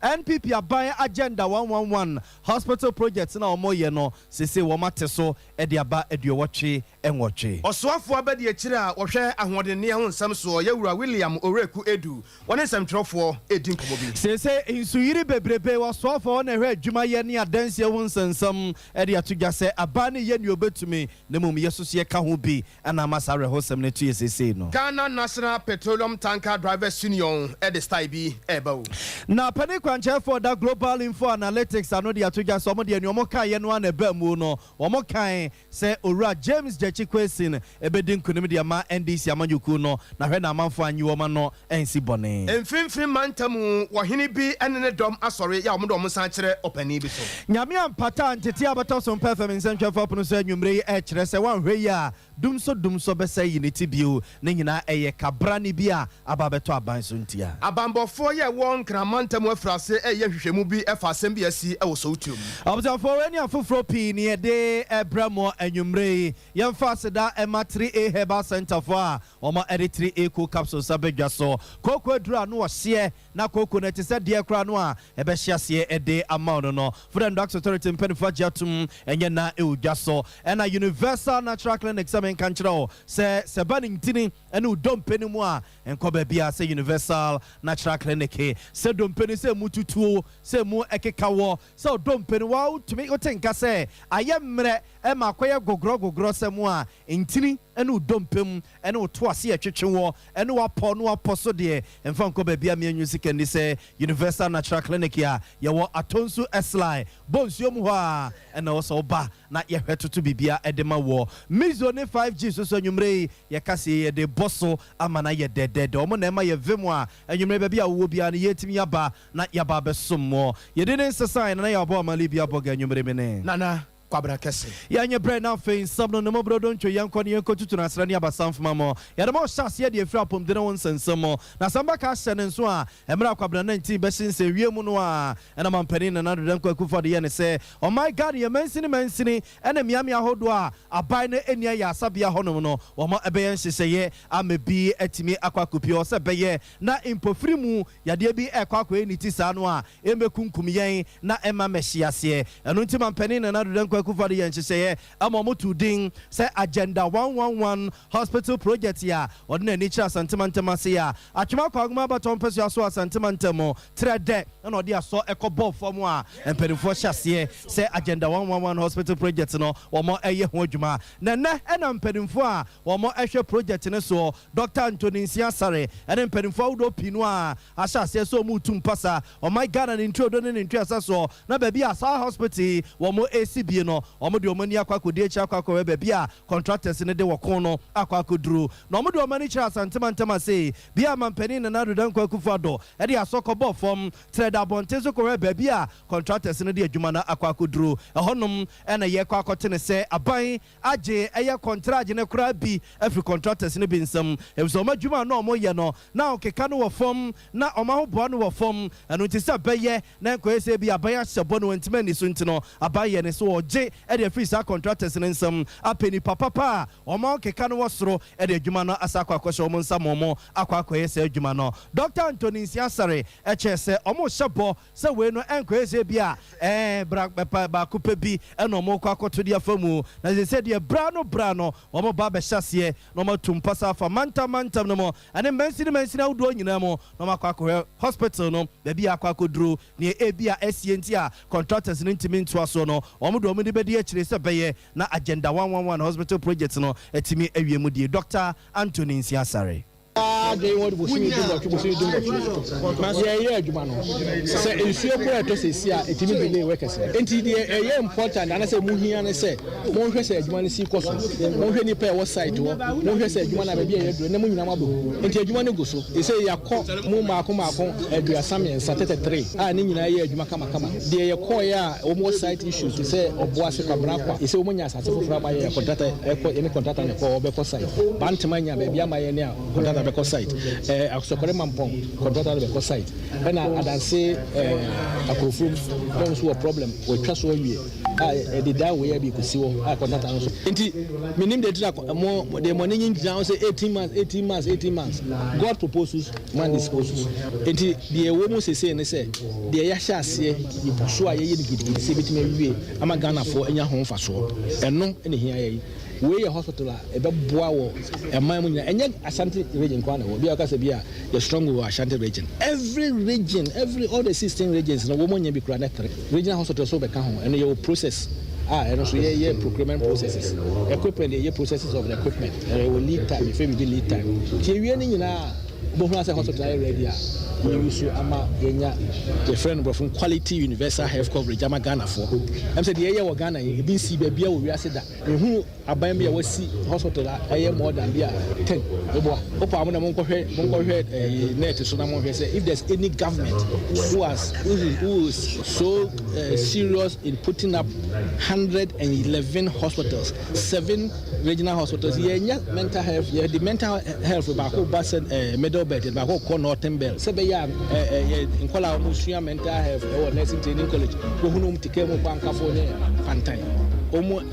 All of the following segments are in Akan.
NPP aban agenda 111 hospital project na omoye no sese wo mate so e de aba eduowotwe enwotwe Osoafo abedi akire a wohwe ahoɔdenne ho nsɛm so yewura William Oreku Edu wone nsɛmtwerɛfoɔ edi nkomobi sese insuyiri bebrebe wosoafo na hwe adwuma ye ne adanse ho nsɛnsɛm e de atugya sɛ aba ne ye ne obetumi ne mum yesusu ye ka ho bi ana masare ho sɛm ne tuye sese no Ghana National Petroleum Tanker Drivers Union e de style bi eba na pani kwanche for that global info analytics ano de atugya so mo de anuomo kan ye no ana ba mu no omo kan se owura James Jechikwesin ebedi nkunim de ama NDC amanyuku no na hwe na amanfo anyi wo ma no ensi bone emfimfim mantamu wohene bi ene ne dom asori ya omo dom san kire opani bi so nyame ampata ntete abato Sompa FM nsentwefo pono so anwumre e kire se wanhwe ya dumso besa yiniti bio ne nyina eye kabra ne bia ababeto aban so ntia abambofo ye won kramantamu afrase eye hwehwemu bi efa asem bi asi e wo so utum observefo weni afofro pi ne de ebramo anwumre yemfa seda ema 3A Herbal Center for omo edi 3A cool capsules abedwa so koko adura no ohye na koko na ti se de kra no a ebe hye ase ede amount no for the Doctor Authority mpenifo jatum enye na eudwa so na Universal Natural Clinic samen kanchiro se bani ntini ene udompeni mu a enkoba bia se Universal Natural Clinic se dompeni se mututuo se mu ekekawo se udompeni wa utumi otenka se ayemre e makoye gogro se mu a ntini ene udompem ene oto ase atwetwewo ene wapo no waposo de emfa nkoba bia me anwusika ni se Universal Natural Clinic ya yewo atonsu esline bonsuo mu ho a ene wo so ba na ye hwetutu bibia edema wo mizo ne 5G so nwumre ye kase ye de bosso amana ye dedede omo na ema ye vemu a nwumre ba bia wo bia na yetimi yaba na yaba besommo ye de nsesa na ya bo amali bia boga nwumre me ne nana kwabra kese ya nye bre na fe nsam no mo brodo ntwe yanko ne yanko tutu na asra ne abasamf mamo ya de mo hyase de afra pom de won nsensamo na samba ka hye ne nso a emra kwabra 19 be sinse wiemu no a na mampani na na do kwa kufa de ye ne se oh my god ye mansini ena miame ahodo a abai na enia ya asabia honom no wo mo ebe yen hyeseye amebi atimi akwakopi o se beye na impofiri mu ya de bi ekwakwa eniti sa no a emekunkum yen na ema mehyiase eno nti mampani na na do kufari yenchise amomutu ding say agenda 111 hospital project ya odina nature sentimental se ya atwema kwaguma baton peso aso sentimental trede na odi aso ekobo form a emperifo hyase say agenda 111 hospital project no womo eye ho adwuma na na emperifo a womo ehwe project ne so Dr. Anthony Nsiasare ene emperifo udo pinu a ahyase so mutu mpasa oh my god and introdo ne ntwasa so na baby asa hospital womo ACB no omo de omani akwakodi echi akwakọ be bia contractors ne de wokon no akwakoduru na omo de omani kira santema say bia mampani na nadu dan kwakufado e de asokọbọ form trade abontezo ko be bia contractors ne de adwuma na akwakoduru ehonum e na ye kwakote ne se aban age eye contract ne kura bi every contractors ne bi nsam e so omo adwuma na omo ye no na okeka no wo form na omo hobo no wo form eno ti se beye na ko ese bi aban ahyebo no ntimani so ntino aban ye ne so oje e de free sa contractors ne nsam apeni papa omo keka no wosoro e de adwuma no asakwa kwahye omo nsam omo akwa yese adwuma no Dr. Anthony Nsiasare e chese omo hyebo se we no enko ese bia ba kupa bi e no omo kwakoto dia famu na se de bra no omo ba be hyase no omo tumpasa fa mantam no mo ane mansini awdo nyina mo no makwa hospital no be bia akwakoduro ne e bia SCNT a contractors ne ntimi ntoaso no omo do omo de be de chire se beye na agenda 111 hospital project no etimi awiemu die Dr. Anthony Nsiasare they want to see you mas ye adwuma no se ensuo ko to se sia etimi bi le workers enti de important na se mu hia ne se mo hwe se adwuma ne si koso mo hwe ni pe wo site wo mo hwe se adwuma na ba bi ye do na mo nyina mabo enti adwuma ne go so e se yakọ mo maako aduasa me nsatete 3 a ne nyina ye adwuma kama de ye ko ya o mo site issues se obo ase kwabra kwa e se o mo nya asase foforo ma ye contractor ne ko ne ko be ko site bantema nya ba bi ama ye ne a contractor be ko site site akosokore mampong contractor be kɔ site na adanse akofum don so problem we twa so awie the da we be kusi wo contractor no so enti minim de tra mo the money nyinja say 18 months God proposes man disposes enti the wo mo sese ne say the ya hya ase ibuso a ye ni gidi se betime wie ama Ghana for enya ho fa so eno ene hia ye we hospital a ebeboa wo eman mu nyina enye Ashanti region kwa na wo bia ka se bia the strong wo Ashanti region every region all the 16 regions no wo mo nya bi kura na 3 regional hospital so be ka ho eno ye process and also yeah procurement processes equipment yeah processes of the equipment will lead time if we lead time ke wie ni nyina bo hu ase hospital ready we use ama yenya the friend of quality universal health coverage ama Ghana for am say the area wo Ghana e bi si ba bia wo wiase da ehu aban bia wasi hospital more than bia 10 ebo opa am na monkohwe net so na monhwe say if there's any government who is so serious in putting up 111 hospitals 7 regional hospitals yenya mental health the mental health ba ko basen middle belt ba ko northern belt se be ya in kola musua mental health or nursing training college ko hunum tike mo banka fo ne fantan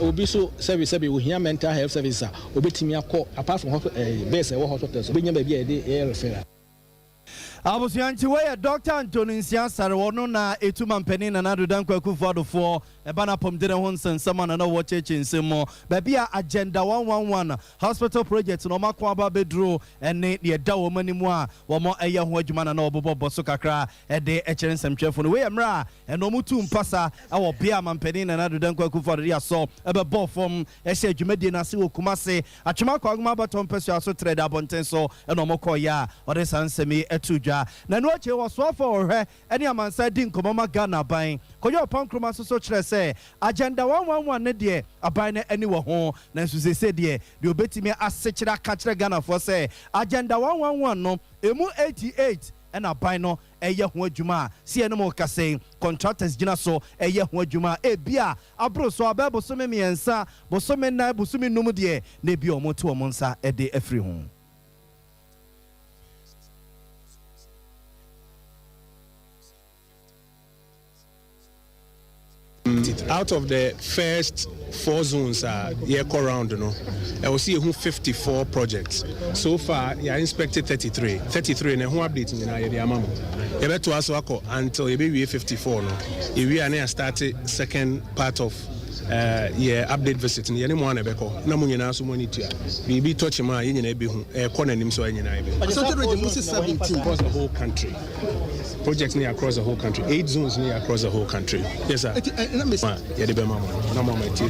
obi so service we here mental health service obetimi akọ apart from base hospitals be nya ba bia dey referral Abusianchi we Dr. Anthony Nsiasare wono na etuma mpani na nadodan kwaku fodofo ebana pomdere ho nsensama na wo cheche nsemo ba bia agenda 111 hospital project no makwa ba bedro ene de da wo manimu a wo mo eye ho adwuma na obobo so kakra de echere nsamtwefo no we emra eno mutu mpasa awo bia mampani na nadodan kwaku fodori aso ebebo fom ehye adwumadi na se okumase atwema kwa aguma batom pesu aso trade abonten so eno mokoya ode sansemi etu na no che was so for her any amansa din komama Ghana ban koyo pankroma so kire say agenda 111 ne de aban na ani wo ho na nso se de obetimi asechira ka kire Ghana for say agenda 111 no emu 88 and aban no eye ho adwuma sie no mo kase contractors gina so eye ho adwuma bia abro so abebo so memiensa bo so menna bo so menum de na bi o mo to o monsa de afri ho. Out of the first 4 zones here around, I will see 54 projects. So far, I inspected 33 and who updating in the amamo. Ebe to us until we 54 no. We are now started second part of update visit ni anyone ebeko na munyina so money tia bibi touch ma yenyina ebe hu corner nim so yenyina ebe across the whole country projects near across the whole country 8 zones near across the whole country yes sir yeah the be mama na mama tia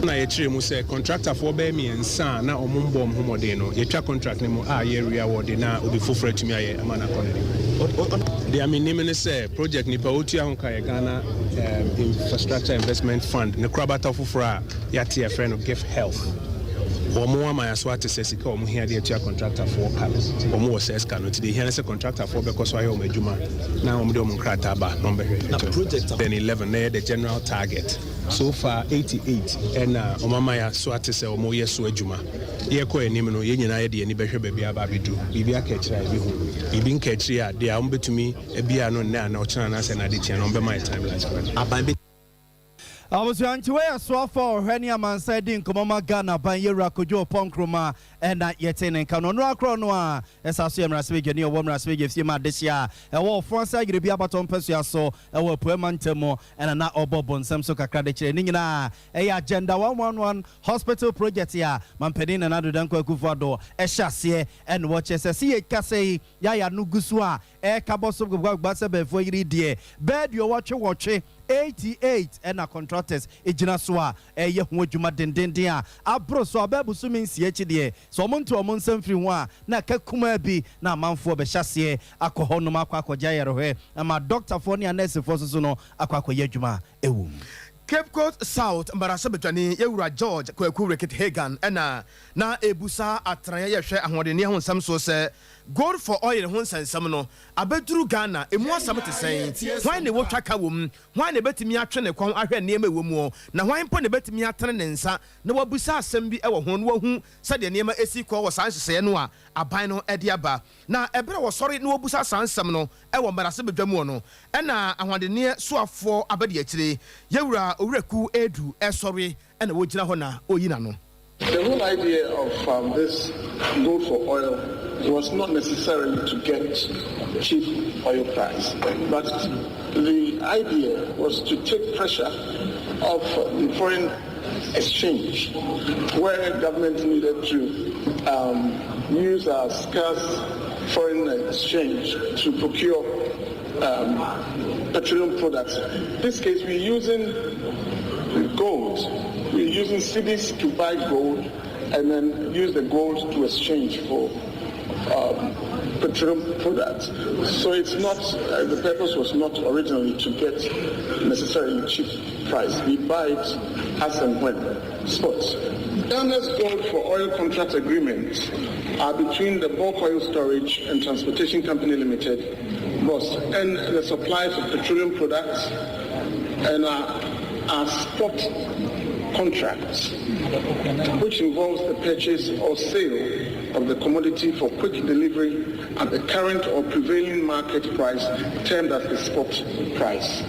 na ye kire mu say contractor for be me ensa na omumbom homode no ye twa contract ne mu area word na obi foforo atumi aye amana corner they are meaning say project ni pa otua ho ka Ghana infrastructure investment fund ne krabata foforo yati a friend of give health omo ama ya so atese sika omo hia de atua contractor for kalo omo wo ses kalo ti de hia se contractor for because so ayo omo adwuma na omo de omo krata ba no be na project then 11 na the general target so far 88 and omo ama ya so atese omo yeso adwuma ye ko enim no ye nyina ye de ani behwe ba bia ba bedu bibia ka kira bi hu bibi nka kiri a de omo betumi bia no na na ochana na se na de tia no be my time last aban Abusianchi we so for hwani amansa din komama Ghana ban yewra kojo ponkroma na yetene nka no no akro no a esaso emrasebege ne owo emrasebege fie ma desia e wo fonsa yire bia baton pesu aso e wo puemantemo na obobo nsem so kakra de kire ni nyina e agenda 111 hospital project ya mampeni na nadodan kwakufuado e hyase en wo chese se ye kase ya nugusu a e kaboso gbagba se be fo yiri die bed yo watwe 88 and contractors ejina so a eye ho adwuma dendenden a abro so ababu so mensi echi de so omonto omonsam firi ho a na kakuma bi na amanfo be hyase akọ honom akwa yerehwe ama doctor for ne nurse for so no akwa adwuma ewum Cape Coast South Mbarasa Betwani Yewura George Kwaku Reket Hagan na ebusa atranya yehwe ahode ne ho nsam so se gold for oil ho nsensem no abeduru Ghana emu asam te sen hwan ne wotwa ka wom hwan ne betimi atwe ne kwan ahwe nneema ewo mu na hwan mpo ne betimi atene ne nsa na wabusa asem bi ewo ho no wahu sade nneema esi kɔ wɔ sansese no a aban no ede aba na ebere wɔ sɔre na wabusa sansem no ewo mbarase bedwamu no ɛna ahwadene soafo abedi akyire yewura owuraku edu ɛsɔre ɛna wogyina hɔ na oyina no. The whole idea of this gold for oil was not necessarily to get cheap oil price, but the idea was to take pressure off the foreign exchange, where government needed to use our scarce foreign exchange to procure petroleum products. In this case, we're using gold. We're using cedis to buy gold and then use the gold to exchange for petroleum products. So it's not, the purpose was not originally to get necessarily cheap price. We buy it as and when, spot. Ghana's gold for oil contract agreements are between the Bulk Oil Storage and Transportation Company Limited, BOST, and the suppliers of petroleum products and our spot contracts, which involves the purchase or sale of the commodity for quick delivery at the current or prevailing market price, termed as the spot price.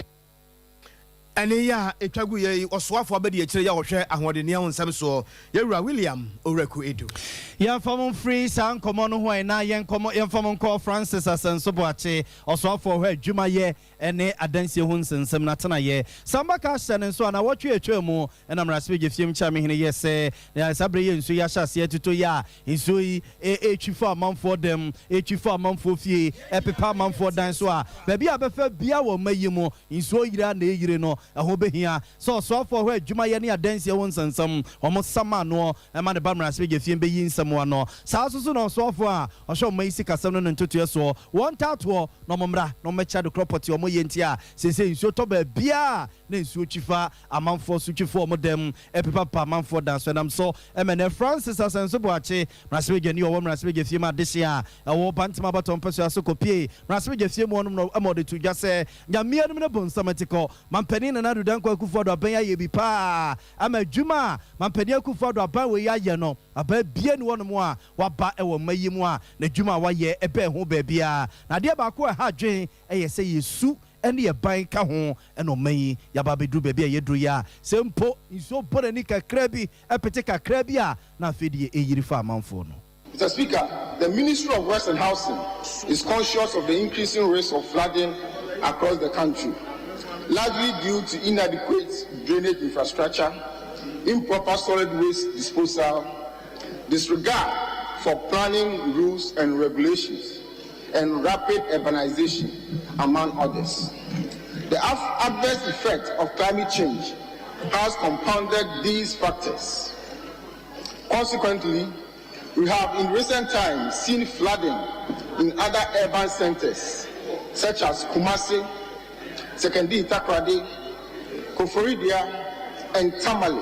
Ene ya etwagu ye osoafo abedi akire ya wohwe ahwodene ya onsam so yewura William Owuraku Edu ya famon free san komo no ho na yen komo yen famon call Francis Asenso Boache osoafo ho adwuma ye ene adansie ho nsensem na tena ye samba ka hyene nso na wotwe atwam na mrasebe gefiem cha me hene ye se ya sabre ye nso ya hyase atuto ya nso yi etwifo amanfo dem etwifo amanfo fie epepa amanfo dan so a ba bia befa bia wo mayimo nso yira na eyire no ɛho behia so soafo ho adwuma ye ne adansie ho nsensem omo sama no ma ne ba mrasebe gefiem be yi nsem wa no saa so no soafo a ɔhwe omo isi kasam no ntoto so won tato no momra no mecha de property omo ye ntia sese nsuo to ba bia na nsuo twifa amanfo so twifo omo dem epepa pa amanfo dan so nam so emene Francis Asenso Boache mrasebe gani owo mrasebe gefiem adehye a ɛwo bantima batom peso aso kopie mrasebe gefiem onom no emode to dwase nyamia no ne bonsamatiko mampani na do danko akufodo aban ye bi pa ama dwuma mampani akufodo aban we ye no aba bia ni wonom a waba ewo mayimu a na dwuma wa ye ebe ho ba bia na de ba ko ha dwen eye se yesu ene ye ban ka ho eno man ya ba bedu ba bia ye duru ya sempo nso bore ni kakra bi epete kakra bi a na afedi eyiri fa amanfo no. Mr. Speaker, the Ministry of Works and Housing is conscious of the increasing risk of flooding across the country, largely due to inadequate drainage infrastructure, improper solid waste disposal, disregard for planning rules and regulations, and rapid urbanization, among others. The adverse effect of climate change has compounded these factors. Consequently, we have in recent times seen flooding in other urban centers, such as Kumasi, Sekendi Takrade, Koforidia, and Tamale,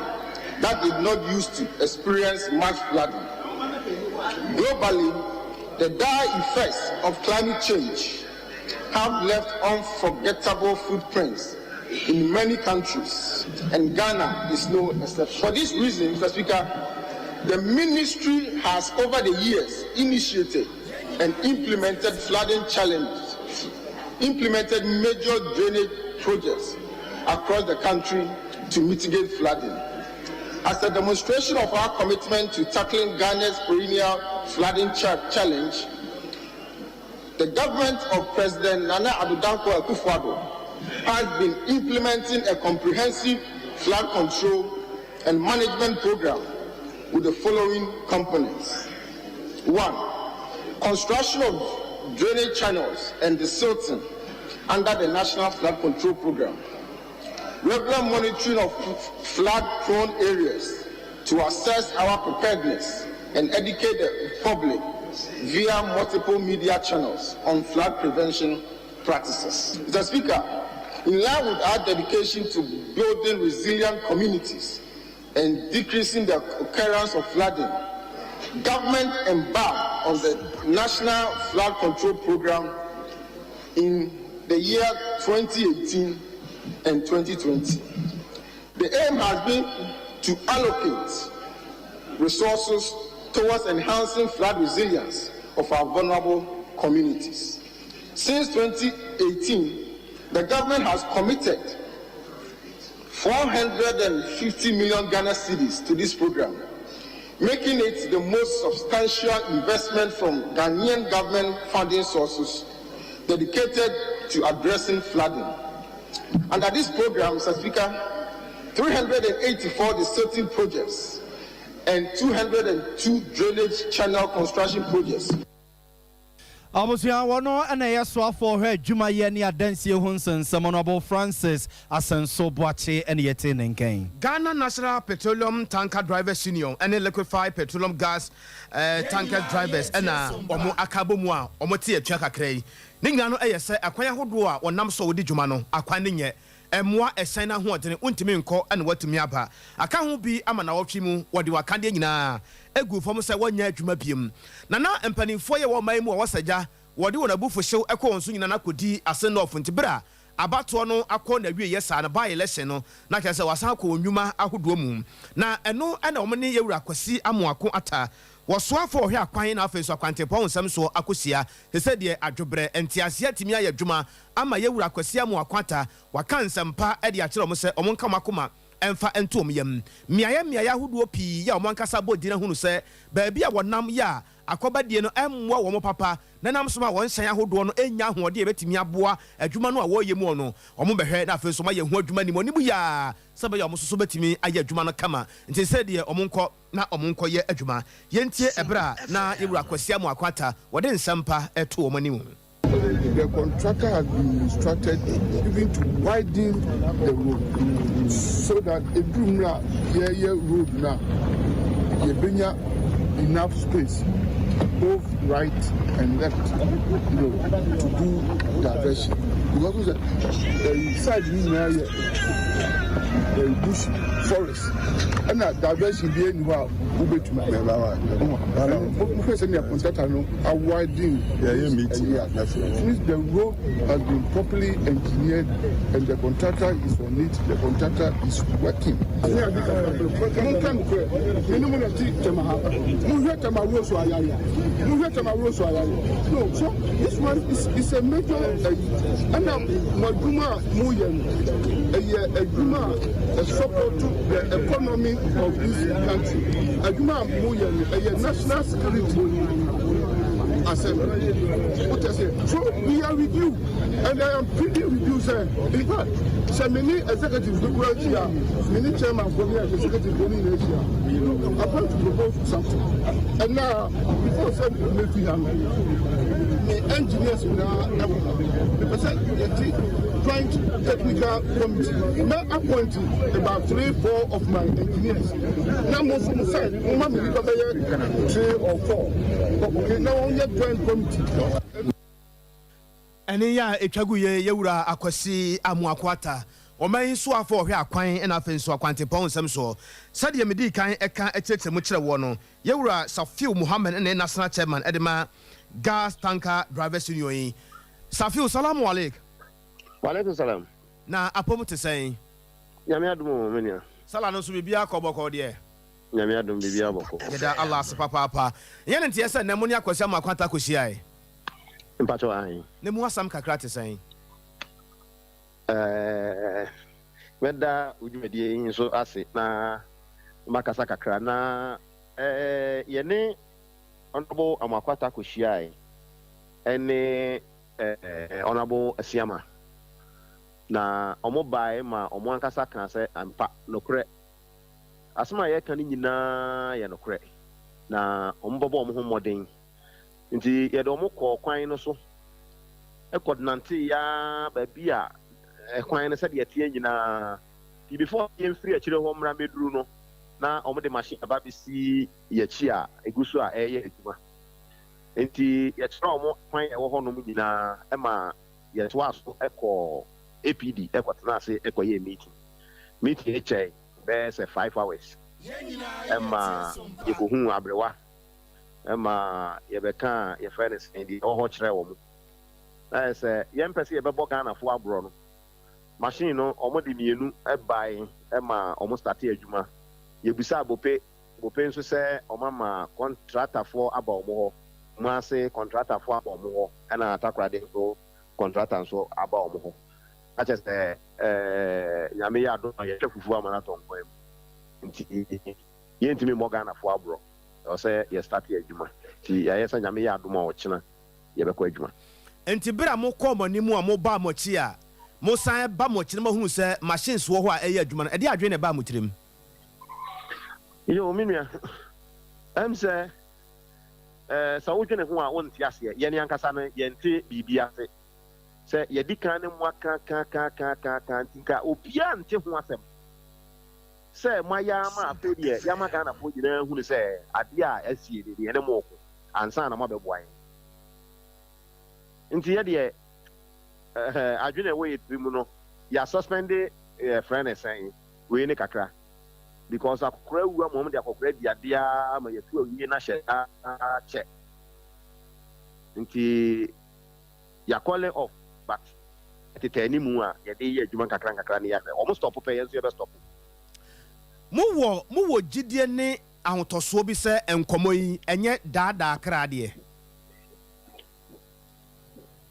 that did not used to experience much flooding. Globally, the dire effects of climate change have left unforgettable footprints in many countries, and Ghana is no exception. For this reason, Mr. Speaker, the ministry has over the years initiated and implemented flooding challenges, implemented major drainage projects across the country to mitigate flooding. As a demonstration of our commitment to tackling Ghana's perennial flooding challenge, the government of President Nana Addo Dankwa Akufo-Addo has been implementing a comprehensive flood control and management program with the following components. 1. Construction of drainage channels and desilting under the National Flood Control Program. Regular monitoring of flood-prone areas to assess our preparedness and educate the public via multiple media channels on flood prevention practices. Mr. Speaker, in line with our dedication to building resilient communities and decreasing the occurrence of flooding, government embarked of the National Flood Control Program in the year 2018 and 2020. The aim has been to allocate resources towards enhancing flood resilience of our vulnerable communities. Since 2018, the government has committed 450 million Ghana cedis to this program, making it the most substantial investment from Ghanaian government funding sources dedicated to addressing flooding. Under this program, Mr. Speaker, 384 desilting projects and 202 drainage channel construction projects. Abusia wano ana yaswa for her juma ye ni adansie hunsen Honorable Francis Asenso Boache ene yete nenken. Ghana National Petroleum Tanker Drivers Union and liquefied petroleum gas tanker drivers ena omo akabo mu a omo tie atwa kakrai. Ne nyina no eyese akwan ahodo a wonam so wodi juma no akwan ne nye emwa esen na ho odene untimi nko ene watumi aba aka ho bi ama na wotwe mu wode wakande nyina egu fom se wonya adwuma biem na empanimfo ye wo mai mu wasagya wode wona bufo hyew ekọ nso nyina na kodi asen of ntibra abato no akọ na wie yesa na ba election no na kese wasan akọ onwuma ahodo mu na eno ena omne yewura kwasi amoako ata wɔsoa for hwe akwan na afeso akwante pɔn nsɛm so akosia sɛ de adwobrɛ entiasia timi ayɛ adwuma ama yewura kwasia mu akwanta waka nsɛmpa de akyerɛ mo sɛ ɔmo nka makoma ɛmfa ɛnto ɔmo yam miaye ahodoɔ pii ya ɔmo ankasa bɔ dina hunu sɛ baabi a wɔnam ya akɔbadie no ɛmmoa wɔn papa nanam so ma wɔn hyɛn ahodoɔ no enya ahoɔde ebetimi aboa adwuma no a wɔyɛ mu no ɔmo bɛhwɛ na afeso ma yɛ ho adwuma ni mo nimu ya sɛbɛ yɛ ɔmo soso betimi ayɛ adwuma no kama nti sɛ de ɔmo nkɔ na ɔmo nkɔ yɛ adwuma yɛntie ɛbra na yewura kwasia mu akwata wɔde nsɛmpa ɛto ɔmo anim. The contractor has been instructed even to widen the road so that a road now you enough space both right and left, to do diversion. Because the side the bush forest and that diversion be anywhere ube to my because any contractor no are widening since the road has been properly engineered and the contractor is on it, the contractor is working. No, so this one is a major and a support to the economy of this country. A national security assembly. So we are with you, and I am pretty with you, sir. In fact, so many executives look here, many chairman for me as executive going in Asia. I want to propose something. And now, before something the engineers now joint technical committee. Now appointing about 3-4 of my engineers. Now most of them say, 3 or 4. Okay, now only joint committee. Ene ya etwagu ye yewura akwasi amuakwata oman so afọ hwe akwan na afenso akwante pon nsem so sade medi kan eka ekyekye mu kyerɛ wo no yewura Safiu Muhammad ne national chairman edema gas tanker drivers union. Safiu, salamu alaikum. Wa alaikum salam. Na apom te sɛn nyame adom menia sala no so bibia kɔbɔkɔ de nyame adom bibia bɔkɔ yeda Allah papa yɛne nte sɛ na muni akwasi amuakwata kɔhyiae mpacho ai ne mu asam kakra te sɛn weda udwumedie nso ase na makasa kakra na yene honorable amuakwata kɔhyiae ene honorable Asiama na omo bae ma omo ankasa kan se ampa nokre asema ye kan nyina ye nokre na omo bobo omo ho moden nti ye do omo kɔ kwan no so e coordinate ya ba bia kwan no se de tie nyina ti before ye mfiri akire ho mra meduru no na omo de machine aba bisi ye chi a egusu a eye eduma nti ye kyerɛ omo kwan e wo ho no nyina e ma ye twa so ekɔ APD ekwatana ase ekoye meeting eche be say 5 hours emma yekohu abrewa ɛma yɛbɛka yɛfrɛ no sɛn di ɔhɔ kyerɛ wɔ mu na sɛ yɛmpɛ sɛ yɛbɛbɔ Ghanafoɔ aborɔ no machine no ɔmo de mmienu ɛbae ɛma ɔmo starte adwuma yɛbusa bope nso sɛ ɔmo ama contractorfoɔ aba ɔmo hɔ mo ase contractorfoɔ aba ɔmo hɔ ɛna atakorade nso contractor nso aba ɔmo hɔ akyɛ sɛ nyame yɛ adom a yɛhwɛ fufuo ama no atɔ nkwan mu nti yɛntumi mmɔ Ghanafoɔ aborɔ ɛwɔ sɛ yɛstarte adwuma nti yɛayɛ sɛ nyame yɛ adom a ɔkyena yɛbɛkɔ adwuma nti bere a mokɔ mo anim a moba mɔkyi a mosan ba mɔkyi no mahunu sɛ machines wɔ hɔ a ɛyɛ adwuma no ɛde adwene na ɛba mo tirim yo me nua sɛ sɛ wodwene ho a wonte aseɛ yɛne ankasa no yɛnte biribi ase sɛ yɛdi kan ne mu aka nti nka obiaa nte ho asɛm sɛ moayɛ ama afei deɛ yɛama Ghanafoɔ nyinaa hunu sɛ adeɛ a asie de deɛ ne mɔɔko ansa na moabɛboa yɛn nti yɛdeɛ adwene ɛwɔ yɛ tiri mu no yɛasuspende frɛ ne sɛn wei ne kakra because akɔkora wu ama ɔm de akɔkora di adeɛ ama yɛtu awie no ahyɛ kyɛ nti yɛakɔle off but ɛtetɛ animu a yɛde yɛ adwuma nkakra ne yɛhwɛ ɔmo stop pɛ yɛn nso yɛbɛstop mowɔ gyidie ne ahotɔsoɔ bi sɛ nkɔmmɔ yi ɛnyɛ daadaa kra adeɛ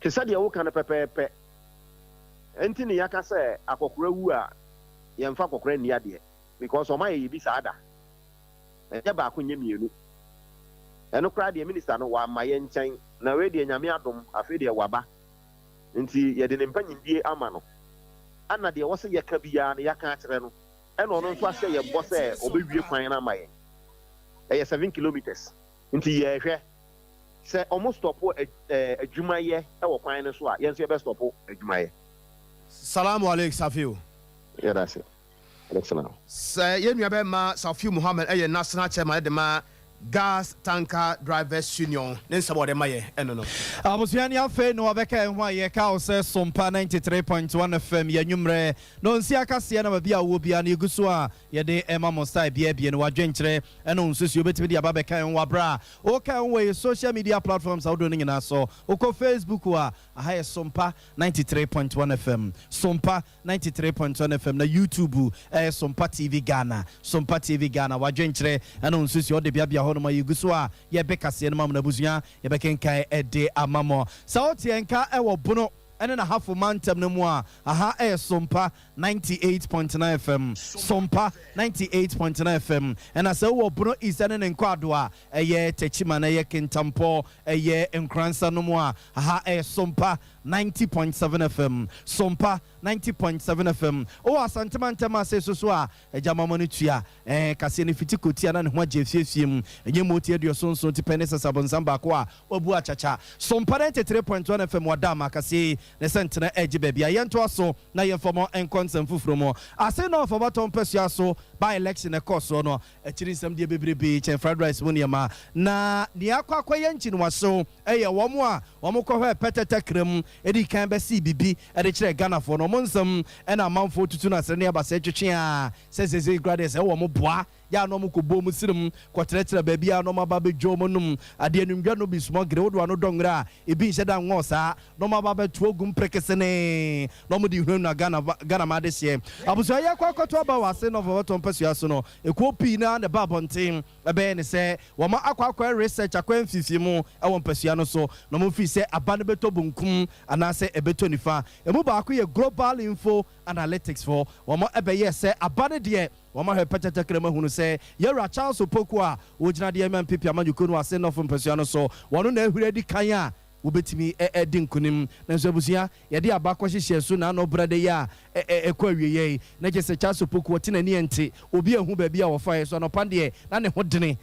te sɛ deɛ woka no pɛpɛɛpɛ ɛnti ne yɛaka sɛ akɔkora wu a yɛmfa akɔkora nni adeɛ because ɔma yɛ yɛbi saa da ɛnyɛ baako nyɛ mmienu ɛno koraa deɛ minista no wama yɛ nkyɛn na wei deɛ nyame adom afei deɛ waba nti yɛde ne mpanyindie ama no ana deɛ wɔ sɛ yɛka biara no yɛaka akyerɛ no ɛna ɔno nso ahyɛ yɛbɔ sɛ ɔbɛwie kwan no ama yɛn ɛyɛ 7 kilometers nti yɛhwɛ sɛ ɔmo stɔpo adwumayɛ ɛwɔ kwan no so a yɛn nso yɛbɛstɔpo adwumayɛ salamu alaikum Safiu yɛdase sɛ yɛnnua bɛma Safiu Muhammad ɛyɛ national chairman de ma gas tanker drivers union ne nsɛm ɔde ma yɛ ɛno no abusuani afei no wabɛka ho a yɛka wo sɛ Sompa 93.1 FM yɛnwummerɛ no nsi akaseɛ na baabi a wɔ bia no yɛgu so a yɛde ɛma mo style biabie no wadwenkyerɛ ɛno nsusuo wobɛtumi de aba bɛka ho wabrɛ a woka ho wɔ social media platforms a wodo no nyinaa so wokɔ Facebook a aha yɛ Sompa 93.1 FM Sompa 93.1 FM na YouTube ɛyɛ Sompa TV Ghana Sompa TV Ghana wadwenkyerɛ ɛno nsusuo wode biabia no ma yugu so a yɛbɛka seɛ no ma na busua yɛbɛkenkan ɛde amamo sa wote enka ɛwɔ bono ɛne na hafo mantam no mu a aha ɛyɛ Sompa 98.9 FM Sompa 98.9 FM ɛna sɛ wɔ bono isa ne nkwado a ɛyɛ techima na ɛyɛ kentampo ɛyɛ nkransa no mu a aha ɛyɛ Sompa 90.7 FM Sompa 90.7 FM o asantemantam ase so a ejamamo no tua kase ne fiti kotia na ne ho ajefiefie mu enye moti aduoso nso ti pene sasabonsam ba ko a wabu achacha Sompa 93.1 FM wadama kase ne sentena eje bebia yento aso na yemfomo enkonsem fufuro mo ase no for baton pesua so by election e course no akiri nsem de bebrebe chen fried rice woni ma na ne akwa yenchi no waso eye wo mo a wo mo kɔ hɔ petete krem edi kan be si bibi ede kire Ghana for no mo nsem na amanfo tutu na sere ne abasa twetwe a sesese grades e wo mo boa ya no mo ko bom sirim kɔtretre ba bia no maba be dwo mo num ade anumdwa no bi small gre wodo no dongra ebi nhyɛ da nwo saa no maba be to ogum prekese ne no mo di hunu na Ghana ma de hye abuso ya kwakoto aba wase no for baton pasua so no ekuo pi na ne ba bonten ebe ne sɛ wo ma akwa research akwa mfifi mu ɛwɔ pasua no so no mo fi sɛ aba ne beto bunkum anase ebeto nifa emu ba akwa ye global info analytics for wo ma ebe ye sɛ aba ne de wama he petete krema hunu se yera Charles Opoku a wogina de MPP amanyuko no ase no fo mpasua no so wono na ehura di kan a wobetimi edi nkunim na nso abusia ye de aba kwahyehyɛ so na no brade ya ekɔ awieye na je se Charles Opoku wote na ni ente obi ehu ba bia wo fa so no pande na ne ho dene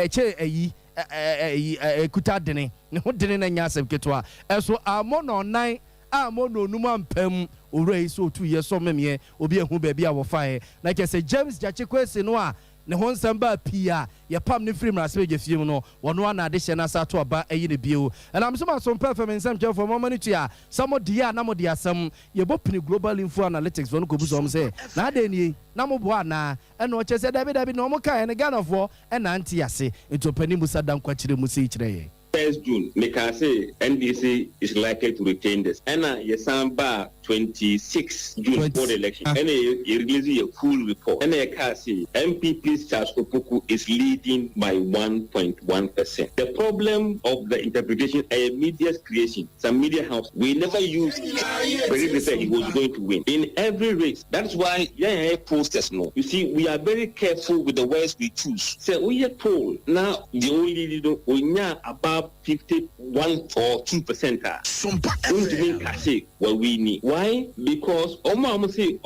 che ayi kuta dene ne ho dene na nya asem ketwa eso amono nan amono num ampam owura yi so 2 years so memye obi ehu ba bia wo fa na je se James Jachikwesi no a ne ho nsɛm ba pia ye pam ne free mrase be fie mu no wono ana de hye na sa to aba eyi ne bio and so much Sompa FM nsɛm kyɛ for mama no tua some dia na mo dia asɛm ye bopini global info analytics wono ko bu so say na ade nie na mo bo ana ɛna o kyɛ sɛ dabi no mo kan ne Ghana for ɛna anti ase ntopani musa dan kwakyire musa kyerɛ ye 1st June, make I say NDC is likely to retain this. And Sompa 26 June for the election. And he releases a full report. And I can say MPP Charles Opoku is leading by 1.1%. The problem of the interpretation a media's creation. Some media house we never used President said he was going to win in every race. That's why posters no. You see, we are very careful with the words we choose. So we are told now the only leader we about 51 or 2%. Sompa what we need. Why? Because say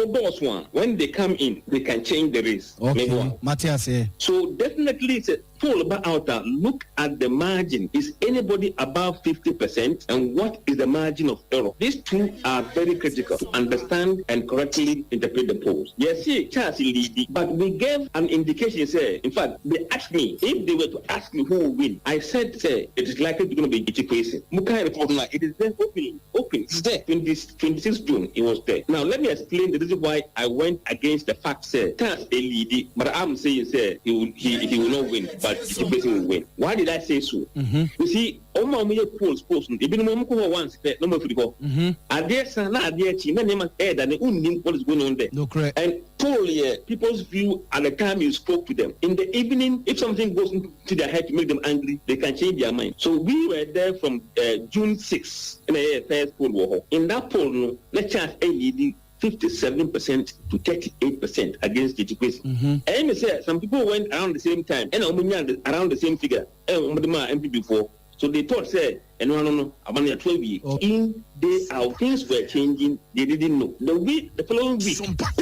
boss one when they come in, they can change the race. Okay. Matthias. So definitely it's a poll about outer. Look at the margin. Is anybody above 50%? And what is the margin of error? These two are very critical to understand and correctly interpret the polls. Yes, Charles leading, but we gave an indication. Say, in fact, they asked me if they were to ask me who will win. I said, say, it is likely to be Giti Kwesi. Mukai report now. It is there open. It's there. 26 June, it was there. Now let me explain the reason why I went against the fact. Say, Charles leading, but I'm saying, say, he will not win, but Giti Kwesi will win. Why did I say so? You see, polls. Even once, no more football. Are there some what is going on there? No, correct. And poll people's view at the time you spoke to them. In the evening, if something goes into their head to make them angry, they can change their mind. So we were there from June 6th in a first poll. In that poll, no, let's chance a leading 57% to 38% against the Kwesi. And say some people went around the same time and around the same figure. MP before. So they thought, say, and no, about 12 years. In day out, things were changing. They didn't know. The following week,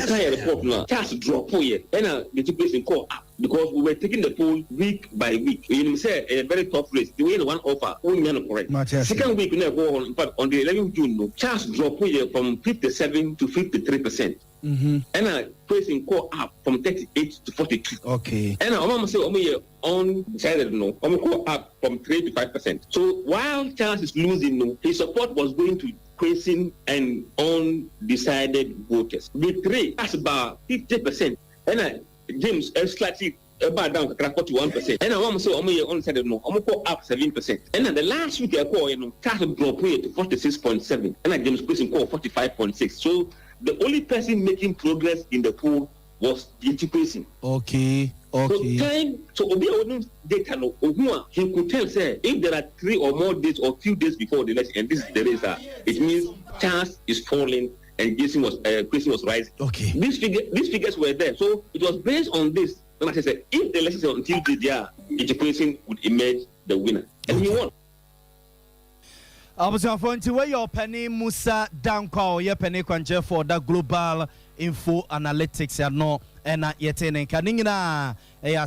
I report now, just drop here, and the place in court because we were taking the poll week by week. You say a very tough race. The way the one offer, correct. Second week, we go on, but on the 11th June, no, just drop here from 57 to 53%. And I place in court up from 38 to 42. Okay. And I almost say undecided no. I'm go up from 3 to 5%. So while Charles is losing no, his support was going to Kwesi and undecided voters. With 3, that's about 50%. And James slightly about down to 41%. And I want to say undecided no. I'm go up 7%. And then the last week I call Charles dropped to 46.7. And I James Kwesi call 45.6. So the only person making progress in the poll was Giti Kwesi. Okay. So data he could tell say if there are 3 or more days or few days before the election, and this is the race, it means Charles is falling and Kwesi was rising. Okay. These figures were there, so it was based on this. When I said if the election until the Giti Kwesi would emerge the winner, and he won. Abusuafo nti we your penny Musa Dankwa ye penny kwanje for that global info analytics ya no ena yetene kaningina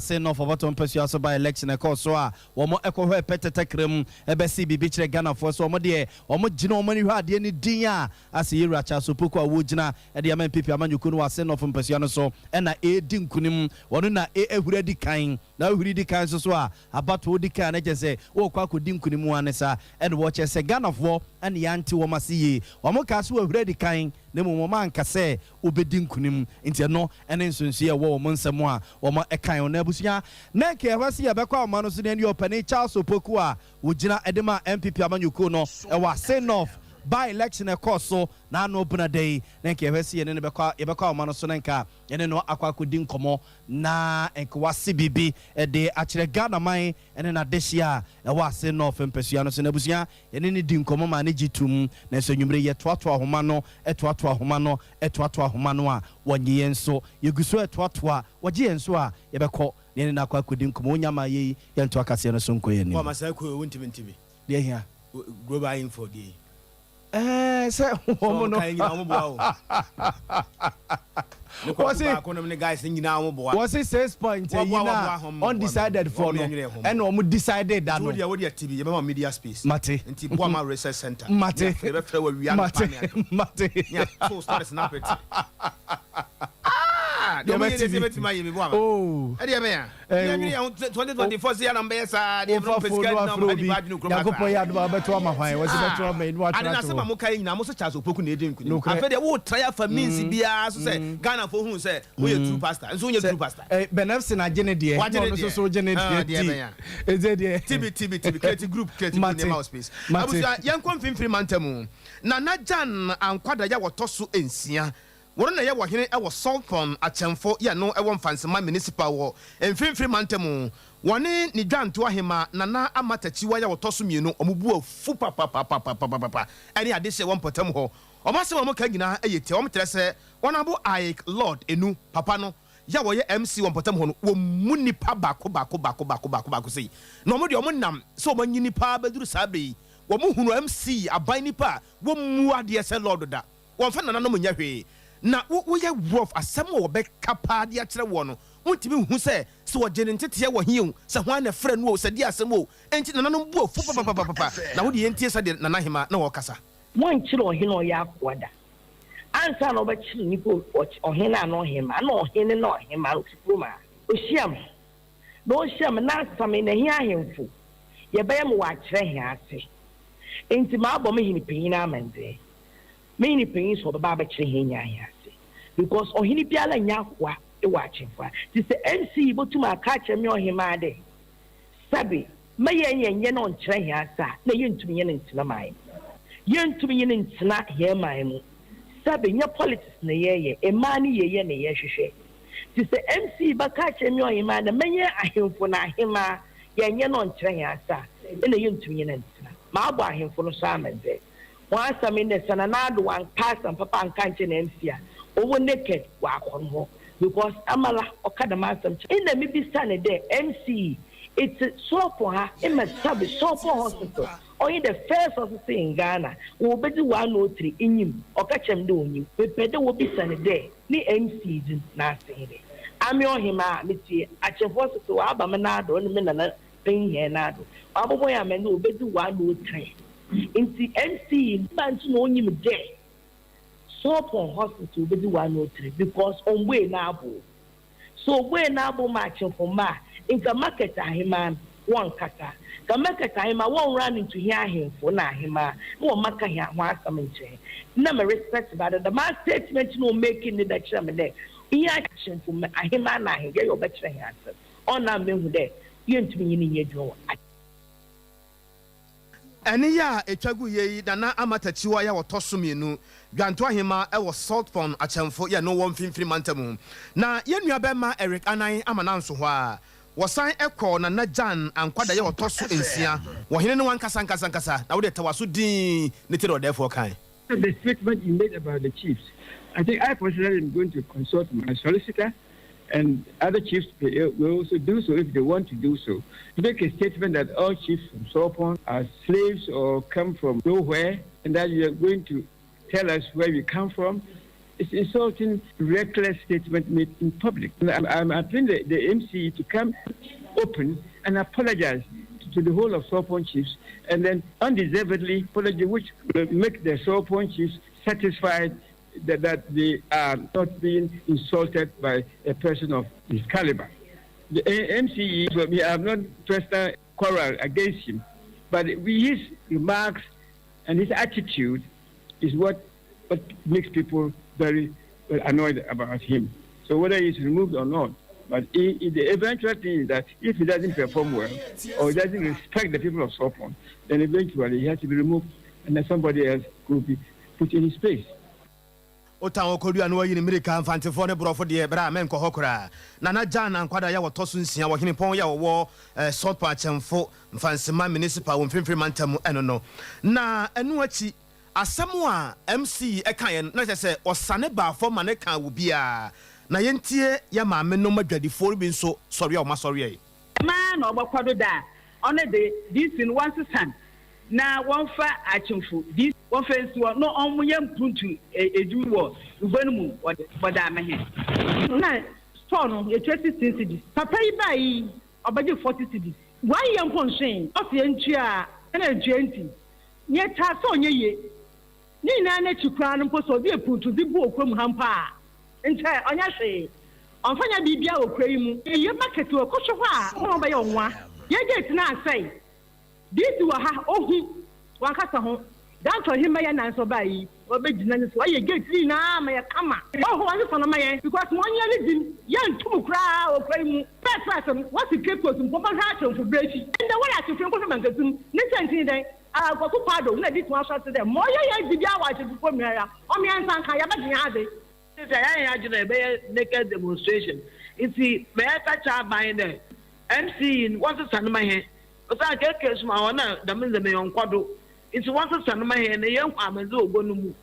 say no for bottom person so by election e call so a wo mo ekohwe petetakrem ebesi bibi kire Ghana for so mo de wo mo gina wo mani hwa ade ni din a ase yira cha so poku a wo gina e de MPP amanyuku no ase no for person so ena e di nkunim wono na ehura di kan na ehuri di kan so a abato di kan na je say wo kwa kodi nkunim anesa e de wo che say Ghana for ene yanti wo masiye wo mo ka so ehura di kan ne mo man ka say obedi nkunim nti no ene nsonsu ye wo mo nsem a wo mo ekan na abusia na ke hwase ye bekwa ma no so ne opani Charles Opoku a wogina edema MPP amanyuku no e wa send-off by election e course so na no open day na ke hwase ye ne bekwa ma no so nka ene no akwakodi nkomo na enka bibi e de akire Ghana man ene na dehia e wa send-off mpesua no so na abusia ene ne di nkomo ma ne gitum na so nwumre ye toato ahoma no etoato ahoma no a wonye enso yeguso etoato a wogye enso a ye bekọ ne na akwakodi nkomo nyama ye yento akase no so nkoye ni wa masai ko wontimintibi de hia global info de say womo no was it 6 points undecided for no and we decided that no we TV you be media space mate nti Boama research center mate so start snap it benya do me yesi ma yemi bo ama oh e de benya yemi 2024 say na mbeye sa de from pesca na ma di bad no kro ma yakopo ya do abeto ama hwan wasi beto ama inu atwa ade na se ma mo kai nyina mo so Charles Opoku na edin kunu afa de wo try afa means bia so say Ghana for hu say we true pastor so we true pastor benefsi na gene de no so gene de eze de tb creative group name space abusa yankon finfiri mantamu na Jan ankwada ya wotoso ensia woro na ye wo hene e wo Sompa achemfo ya no e wo mfansema municipal wo mfinfiri mantamu wone ni dwanto ahema na amatachiwa ya wotoso mienu omubu afu papa ani ade se wo mpotam ho omase wo ka gina eyete wo mtere se wonabo Ike Lord enu papa no ya wo ye MC wo mpotam ho no wo munipa bako sei no mo de o nam so mo nyini pa baduru sabe wo mo hunu MC aban nipa wo mu ade se Lord da wo fa nana no mo nya hwe na wo ye rough asem wo be kapa de akere wo no wontimi hu se wo gene ntete wo hiu se hwan na frɛ no wo se di asem wo enti nana no bu fu papa na wo de yentie se de nana hema na wo kasa mon kire ohene o ya akwada ansa na obekire nipo ohene ano hema na ohene na ohema osikuma ohyiam na ohyiam na asame na hia ahemfo ye bɛyɛ mo wa kire hia ase enti ma abɔ me hini panyin amande me hini panyin so baba kire hia ase because ohene biala nya kwa e wa chimfa ti se MC botuma aka kire me ohema de sabi me yenye na on kire hia asa na yentumi ye ntina mai yentumi ye ntina hia mai mu sabi nya politics na yeye emani yeye na ye hwehwe ti se MC baka kire me ohema na menye ahemfo na ahema yenye na on kire hia asa na yentumi ye ntina ma abo ahemfo no so amende wan asame ne sana na do wan pass and papa an kanche na MC a owo naked wa akon because amala okada ma asam ina mi bi stand there MC it's so for her in my sub so for hospital only the first hospital in Ghana wo be di 103 inyim okachem de onyim pepede wo bi stand there ni MC din na asere ami ohima metie achefo hospital aba me na do ni me na pen here na do abobo ya me no be di 103 inti MC bantu no onyim de so for hospital be di 103 because on way na abo so way na abo match for ma inka market ahima one kata ka market ahima one run into here ahimfo na ahima no maka here ho asam nche na me respect about the man statement no making the chairman there here action for ahima na ahima you better here answer on na me hu there yentumi nyini nyedwo ene ya etwagu yeyi na amatachiwa ya wotoso mienu dwanto ahema e wo Sompa achemfo ya no won finfiri mantamu na yenua bema Eric Anan amananso ho a wosan ekọ na Jan ankwada ya wotoso ensia wo hene ne wankasa na wo de tawaso din ne tire odefo kan. The statement you made about the chiefs, I think I personally am going to consult my solicitor and other chiefs will also do so if they want to do so. To make a statement that all chiefs from Sompa are slaves or come from nowhere and that you are going to tell us where we come from, it's insulting, reckless statement made in public. I'm appealing the MC to come open and apologize to the whole of Sompa chiefs and then undeservedly apologize, which will make the Sompa chiefs satisfied that they are not being insulted by a person of his caliber. The MCE, we have not personal quarrel against him, but his remarks and his attitude is what makes people very annoyed about him. So whether he's removed or not, but the eventual thing is that if he doesn't perform well or he doesn't respect the people of Sompa, then eventually he has to be removed and then somebody else could be put in his place. Otan okodu anu yi ni America mfantefo ne brofo de bra men ko hokora na Jan ankwada ya wotoso nsia wo hene pon ya wo Sompa achemfo mfansema municipal wo mfimfiri mantam eno no na enu achi asemu a MC ekaye na se osane ba fo ma ne kan wo bia na yentie ya ma me no madwadifo bi nso sori a o ma sori e ma na obakwado da one de this in one son na one fa achemfo this one face no on yam puntu edu wo ubanmu wada amahe na store no ye 20 cedis papa yi bai obaje 40 cedis why yam ponsen of ye ntua na 20 nye ta so nye ye ni na na chikura no poso bi puntu bi bu okrom hampa nche onya hwe ɔmfanya bibia okura yi mu ye market wo kɔhwɛ hɔ a wɔn bɛyɛ ɔnwa ye gate na asɛe this wɔ ha ohu wakasa ho danto hima ya nanso ba yi obegyina ne so aye gate ni na ma ya kama oho wanse fana ma ye because one year dim ya ntum kra okura yi mu first what the keepers mpo ba ha atwon brechi and the one atwon ko man gasum ne senti den akoko pado na dit one shot dem mo ya bibia wa che before me ya o me ansan kan ya ba din ade say ya agina be naked demonstration iti be ta cha ban there MC in what sanoma he o sa keke suma wona da me me yonkwado iti what sanoma he ne yen kwa amaze ogonu mu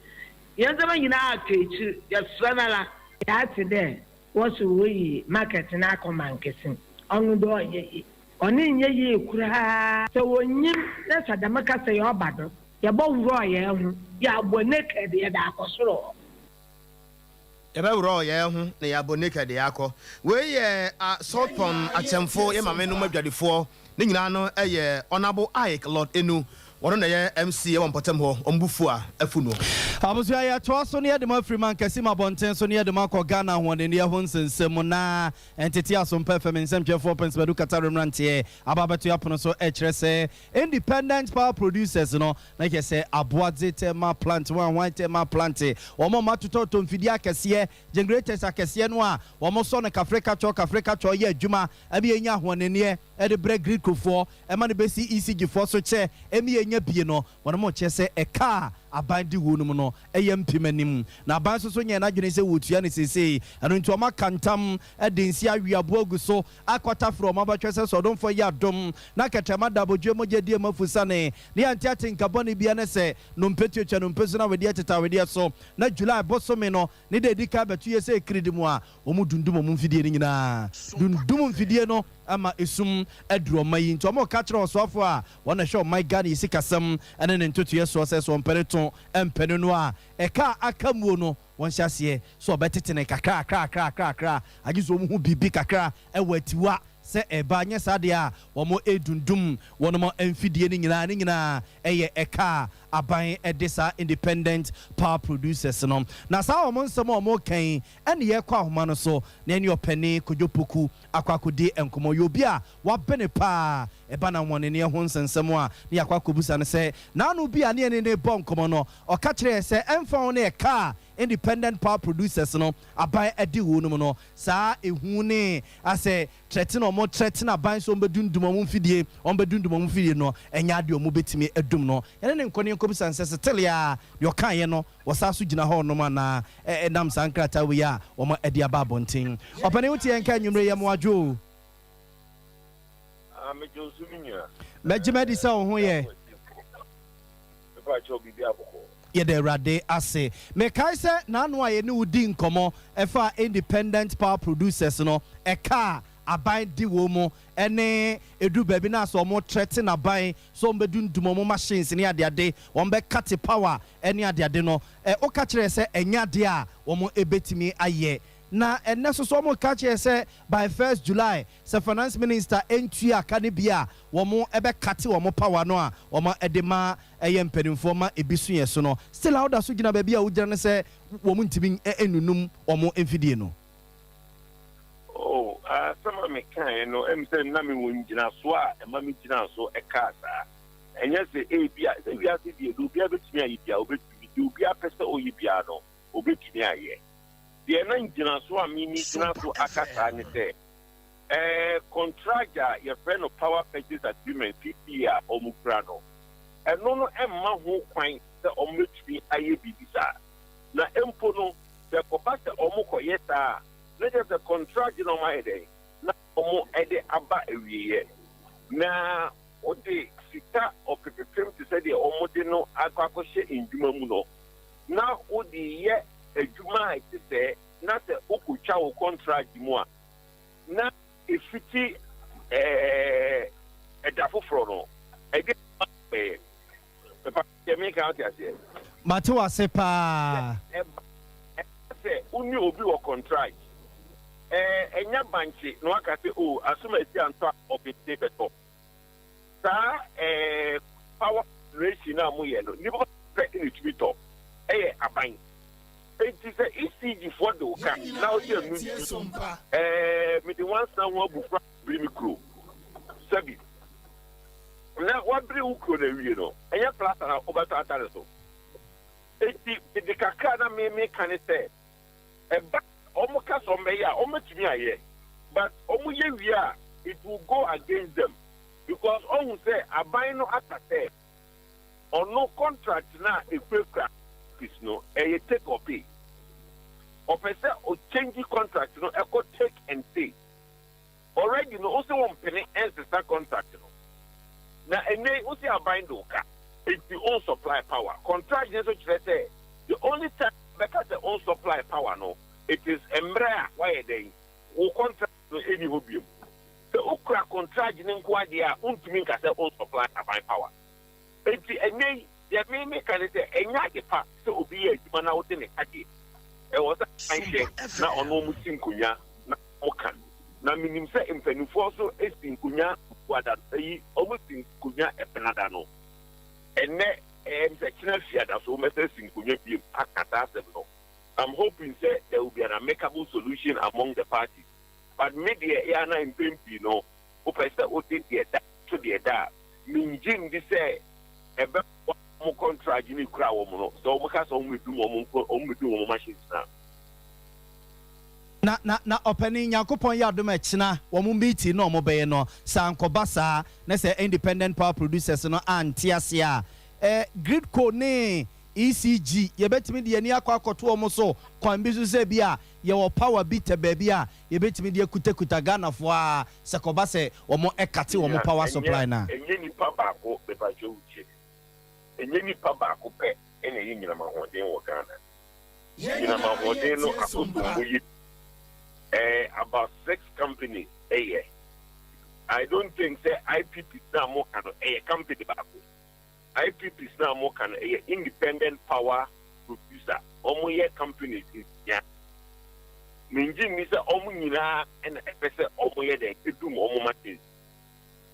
yen zama nyina akechi ya sanala ya ti there what we market na command kesin onu do ye oni nye ye kura se wonyim na sadamaka se yo bado ya bo wuro ye hu ya bo naked ya da akosoro ebe wuro ye hu na ya bo naked ya akọ we ye Sompa atemfo ye mame no madwadefo ne nyina no eye honorable Ike Lord Enu wono na ye MC ye wonpotem ho ombufu a afu no abusu ya to so ne yedema freeman kasima bonten so ne yedema ko Ghana ho ne ne ho nsensem na entity Sompa FM nsem 4 bedu Qatar mrantie ababeto yapono so ekyerese independent power producers no na ke se aboadze tema plant one tema plant omo matoto tomfidi akese generators akese no a omo so ne Africa cho ye adwuma abi enya ho ne ne e de break grid kofo e ma ne besi ECG for so che emi enya bie no wono mo che se e car abandi wonum no eyem pimanim na aban so nye na dwene se wotua ne sesei eno nti o makantam edensi awiabo aguso akwata from abatwese so don for ya dom na ketema dabodwe mogedie mafusane ne antiate nkabone bia ne se no mpetio twa no mpeso na wedi ateta wedi so na July bosome no ne de dika betu ye se kridimu a omu dundum omu mfidie ni nyina dundum mfidie no ama esum aduro mayi nti omo ka kire osofo a wona hwe my God yisi kasam ene ne ntoto ye so se so mpere empene no a eka akamuo no won hyase so obetete kakra agizo mu hu bibi kakra ewatiwa se eba nya sade a womo edundum wono emfidie ni nyina eye eka aban edisa independent power producers no na sa womo nsem womo kan ene ye kwa homa no so na ene opani kojopuku akwakodi enkomo yobi a wabene pa eba na wone ne ho nsensem a ne yakwakobusa ne se na anu bi a ne ne bo nkomo no o ka kire se emfa won e ka independent power producers no aban edi wonum no saa ehu ne ase threaten o mo threaten aban so mbedundum o mfidie no enya de o mo betimi edum no ene ne nkone nkobusa nse still ya yo kan ye no wasaso gina ho no ma na enam sankrata we ya o mo edi aba bonten opane wuti enka nwumre ye mo adwo mejo suminya mejimedi sa ho ye ba cho bibi aboko ye de rade ase me kai se na anu aye ne udi nkomo efa independent power producers no eka aban di wo mo ene edu baby na so mo threaten aban so mbedundum mo machines ne ade won be cut power ene ade no o ka kire se enya de a wo mo ebetimi aye na enne so mo ka kire se by 1st July se finance minister entu aka ne bia wo mo ebe cut wo mo power no a wo mo edema eye mpanimfo ma ebisu ye so no still how da so gina ba bia wo gina ne se wo mo ntimi enunum wo mo emfidie no sama me kan no em se na me won gina so a e ma me gina so e ka sa enye se e bia se bia se bia do bia betimi ayi bia obetimi do bia pese oyi bia no obetimi aye de na gina so a me ni gina so akasa ne se contractor your friend of power purchase agreement PPA omukra no eno no emma ho kwan se omutumi aye bibisa na empo no se ko ba se omukoye sa let us a contract in my day. Now, Ede Abba Ewie. Now, what the Sita of the film to say the Omodino Aquacoshe in Jumamuno. Now, what the year a Juma to say, not the Okuchao contract more. Now, if it's a Dafu Frono, I get the make out as it. Matua Sepa. Say, only obi or contract. Enya banchi no aka se o asuma esi anto obite beto sa power ratio na mu ye no ni bo se ni tibito aban It is a ECG for the car. Now here me the ones now want to bring me crew. Sabi. Now what bring you crew you know? And your plus and over to attend so. The kakana me can say. But omuka sombeya ometumi aye. But omuye wia it will go against them because omu say aban no atate or no contract na ekwekra is no e take or pay. Or person or change the contract, you know, I could take and pay. Already, you know, also one penny ends the contract, you know. Now, and they also are buying the car. It's the own supply power. Contract is what you say. The only time because the own supply power, no, it is Embraer. Why are they? Who contract to any hobby? The Ukra contract in Inquadia, Untumink as their own supply power. It's and they may make a little and not the part to be a man out in the package. E was a na ono musinkunya na okan na minim se mpanifo so esinkunya wada yi omusinkunya epenada no enne se kina fiada so mese sinkunya bi akata asem no. I'm hoping say there will be an amicable solution among the parties, but media ya na impempi no o pese o te da to the da minjim di say ebe mo contract ni kura wo no so mo ka so mo medu mo machines na opening yakopon ya do mechina wo mo meeting no mo be no sankoba sa na say independent power producers no antiase a grid co ne ECG ye betimi de ani akoto mo so kwan bi so se bi a ye wo power bit baby a ye betimi de kutakuta Ghana fo a sekoba se wo mo ekate wo mo power supply na enye ni papa ko be ba jo uche enye ni papa ko pe ene yi nyina ma hoden wo Ghana nyina ma hoden no akoto yi about 6 companies a year. I don't think say IPP now more can a company back. IPP now more can a independent power producer. Omoye companies is yeah. Minji mi say omo nyina and say omoye dey do mo omo machines.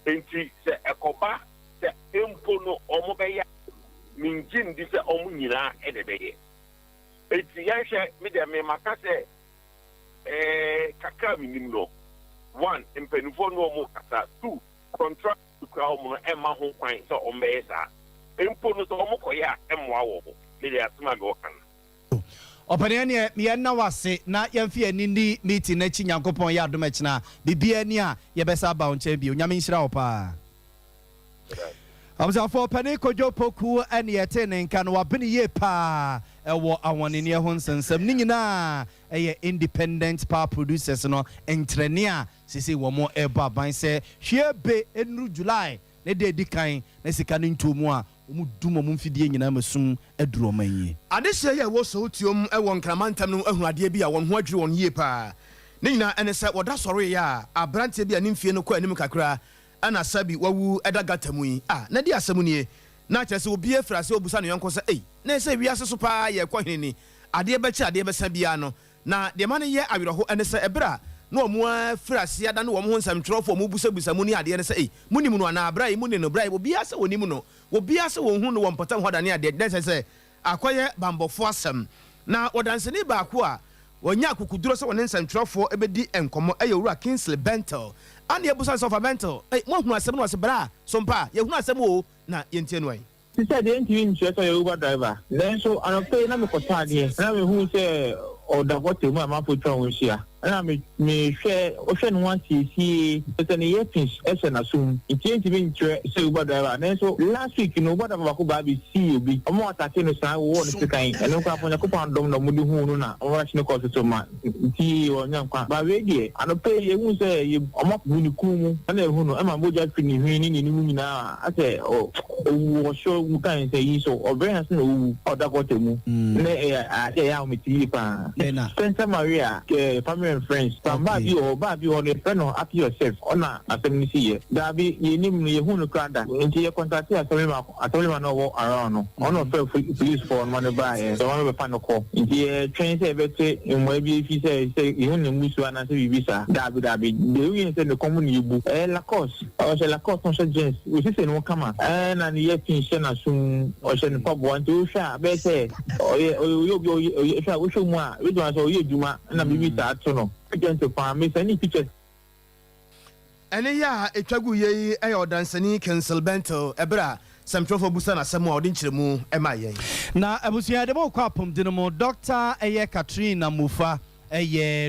Enti say ekoba say empo no omo be ya. Minji ndi say omo nyina e dey be. Enti ya hwe me dey me maka say kaka minim no. 1 impenifo no mo kasa. 2 contract to crowd mo emma ho kwan so o me sa empo no so mo koya emwa wo me dey atuma go kan opane ne me na wase na yemfi anini meeting na chi Nyankopon ya adom akina bibia ni a ye besa ba onche bi onyame nhira wo pa amzafo opane kojo poku ene yete ne nka no wabene ye pa ewo awonene ho nsensem ni nyina eye independent power producers no entrene a sisi wo mo eba ban se hwebe enru July ne de dikan na sika no ntomu a omu dum omu mfidie nyina masum aduro manyi adehye ye wo so tiom ewo nkramantam no ahuade bi a won ho adwiri won yie pa ne nyina ene se woda soro ye a abrante bi anim fie no ko anim kakra ana sabi wawu edagatamu yi na di asemu nie na kyerese obi afrase obusa no yonko se na se wiase so pa ye kwohene ade bechi ade besa bia no na de ma ne ye awerho ene se ebra na omo afrase ada no wo ho nsam twrofo mo busa mu ni ade ne se munim no na abra yi mu ne no bra yi obi ase wonim no obi ase wo hu no wo mpata ho da ne ade de se akoye bambofo asem na odanseni ba ko a wonya akukuduro se wonen nsam twrofo ebedi enkomo ewura Kingsley Bentel and the business of a mental. One who has seven was a bra, Sompa, you have some na yentin way. She said the engine to a Uber driver. Then so I don't pay number for Tanya. And I mean, who say, or the what my mouth put on with here. And I may share ocean once he see an earpiece as an assume. It ain't even to Uber driver. And then so last week, you know, what about Baby see you be a more attacking a sign one to kind. And look up on a coupon dom no Muduhuna, or rushing cost so much. Tea or young by radio. I don't pay you say you are not Bunikumu. And then who know, I'm a budget finishing in now. I say, oh, sure, we can't say so, or very no, or that what you move. I say, I'm with you. Spencer Maria, family. friends. Some baby or the friend or happy yourself. Honor as a ministry. There be you name you who look at that. Into your contact, I told him no around. Honor police for money by the one of a panel call. Into train say maybe if you say you only miss one and say visa. That be the way in the common you book. Lacoste or Lacoste on gens. We say no come and yet pension as soon or send pop one to share. Better or you show more. We don't so you do and I'm visa to know. Again to farm miss any pictures. Ene ya etwagu ye dansani cancel bento ebra samtrofo busa na semu odi nkyeremu emaye na abusua de mo kwapom dinimo Dr. Katrina Mufa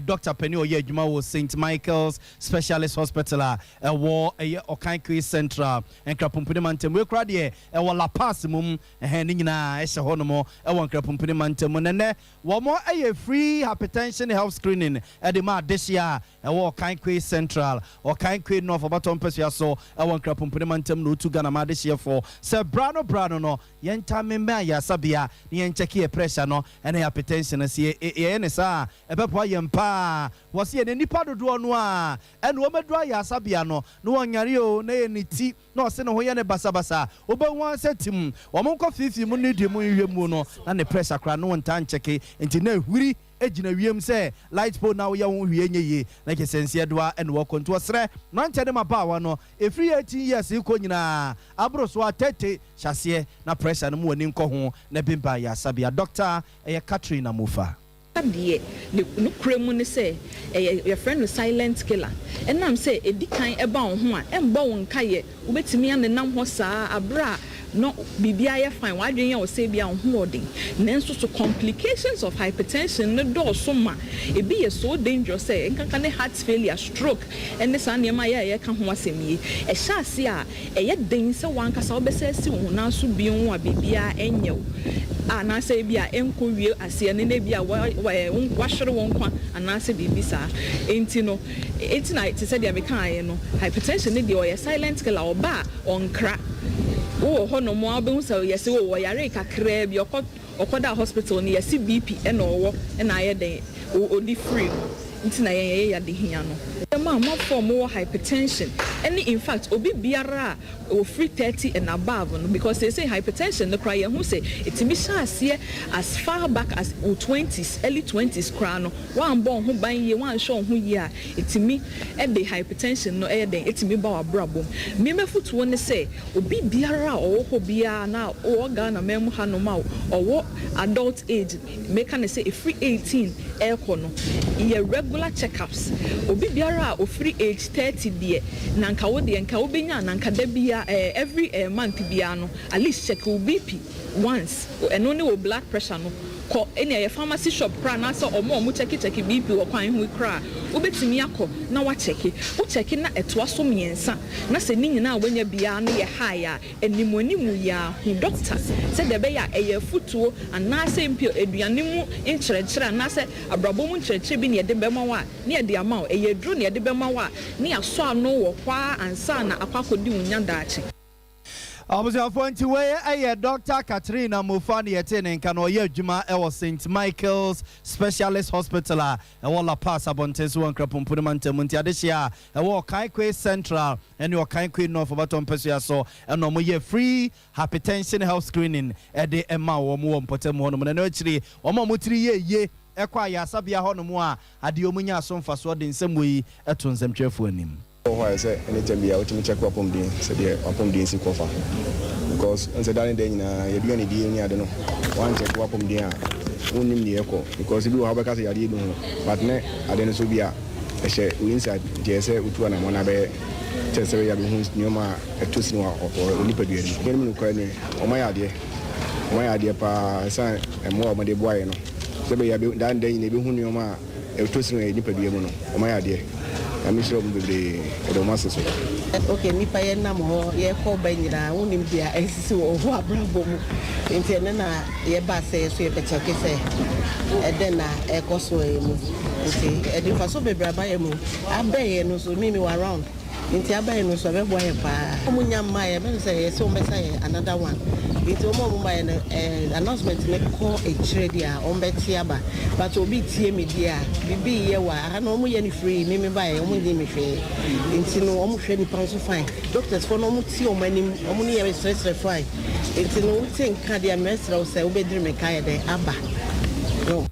Dr. Penny Oye Juma was St. Michael's Specialist Hospital war Okankwe Central and Krapumpunimantem we crowd ye La Paz mum nina honomo Krapumpunimantem nene more free hypertension health screening edema this year Okankwe Central Okankwe North Obaton Pesia so Krapumpunimantem no to Ghana this year for Sir Brano no yenta member ya sabia yen check pressure no and hypertension as NSA yempa was ye nipa dodo no a ene wo medro ya sabia no no wonyare o na ye niti no se no ho ye ne basabasa obanwa setim wo monko fifi mu ne de mu yemu no na ne pressure kra no nta ncheke enti na huri ejina wiem se light pole na wo ye ho hwie nyeye na ke sense doa ene wo konto sre no ntede mabawa no every 18 years iko nyina abroso atete hyase na pressure no mu woni nko ho na bimba ya sabia Dr. Katrina Mufa the no cremon say your friend was silent killer and I'm say a decline about one and bone kaye ubet me and the nam hosa abra no bibia fine why do you say be on hoarding nenso so complications of hypertension no door soma e be so dangerous say can heart failure stroke and this an ma ya ka ho asem yi e sha se a e ye den se wan kasa obese si wo na so bi ho a bibia enyew ana say bia enko wie ase ne na bia wa hwere won kwa ana say bibi sa enti no enti na te say dia me kan no hypertension ne dia o ye silent killer oba onkra oh ho no mo abehu say yes wo yare kakra bi okoda hospital ni yes BP e no wo e na ye den odi free nti na ye ya de hia no ma form more hypertension any in fact obi biara o free 30 and above no because they say hypertension the cry who say it me here as far back as 20s early 20s cry no one born who ban ye one show who year it me e the hypertension no e den it me ba wa brabom me mefutu won say obi biara o ho bia na o Ghana mem ha no ma o adult age make can say a free 18 e ko no ye regular checkups obi biara o free age 30 die nanka wo de nka wo benya nanka da bia every month bia no at least check wo BP once and only wo blood pressure no ko any pharmacy shop kra na so omo check BP wo kwan hu kra wo betimi akọ na wa check wo check na etoa so miensa na se ni nyina wanya bia no ye high a enimonimu ya hu doctor se de be ya eye futuo ana se mpio eduane mu nkyerɛkyerɛ na se abrabom nkyerɛkyerɛ bi ne de be ma wa ne de ama o eye duro ne de be ma wa ne aso ano wo kwa ansa na akwakodi unya daachi Abusiafonti we Dr. Katrina Mufa ne yete ne nka no ye adwuma e wo St. Michael's Specialist Hospital e wo La Paz abontenso won Krapumpunimantem nti adehia e wo Okankwe Central and your Okankwe North Obaton Pesia so e no mo ye free hypertension health screening e de ema wo mo mpotem ho no na akiri wo mo mutiri ye ekwa ya sabia ho no mo a ade omunya asomfa so de nsem yi eto nsemtwefo anim. Why say anytime be out to check up on the said upon the si kofa because on the dining day na you do any deal ni I don't know one check up on the onim ni eko because you have ka say ade do but ne ade no so bia e she we inside je say utu na mo na be chese ya be hu nyoma eto si no oni padua ni ke mu ko ni o ma ya de pa san e mo o ma de boy no se be ya be dan day ni be hu nyoma eto si no ni padua mu no o ma ya de I'm sure the masses. Okay, nipa ye nam ho ye ko ba nyina wonim bia esisi wo ho abrabom enti ene na ye ba se so ye beteke se eden na e ko so e mu enti edi fa so bebra ba ye mu abe ye no so me around Inti abaye no so be boy pa. Omunya mma be say so be say another one. Inti omo announcement me call a trade dia on beti aba. But obi tie me dia. Bibi ye wa ana omo ye ni free me bae omo di me hwe. Inti no omo hwe ni pan so fine. Doctors for no omo tie omo anim omo ni ye stress fine. Inti no think ka dia mesra o say obediri me kai de aba. No.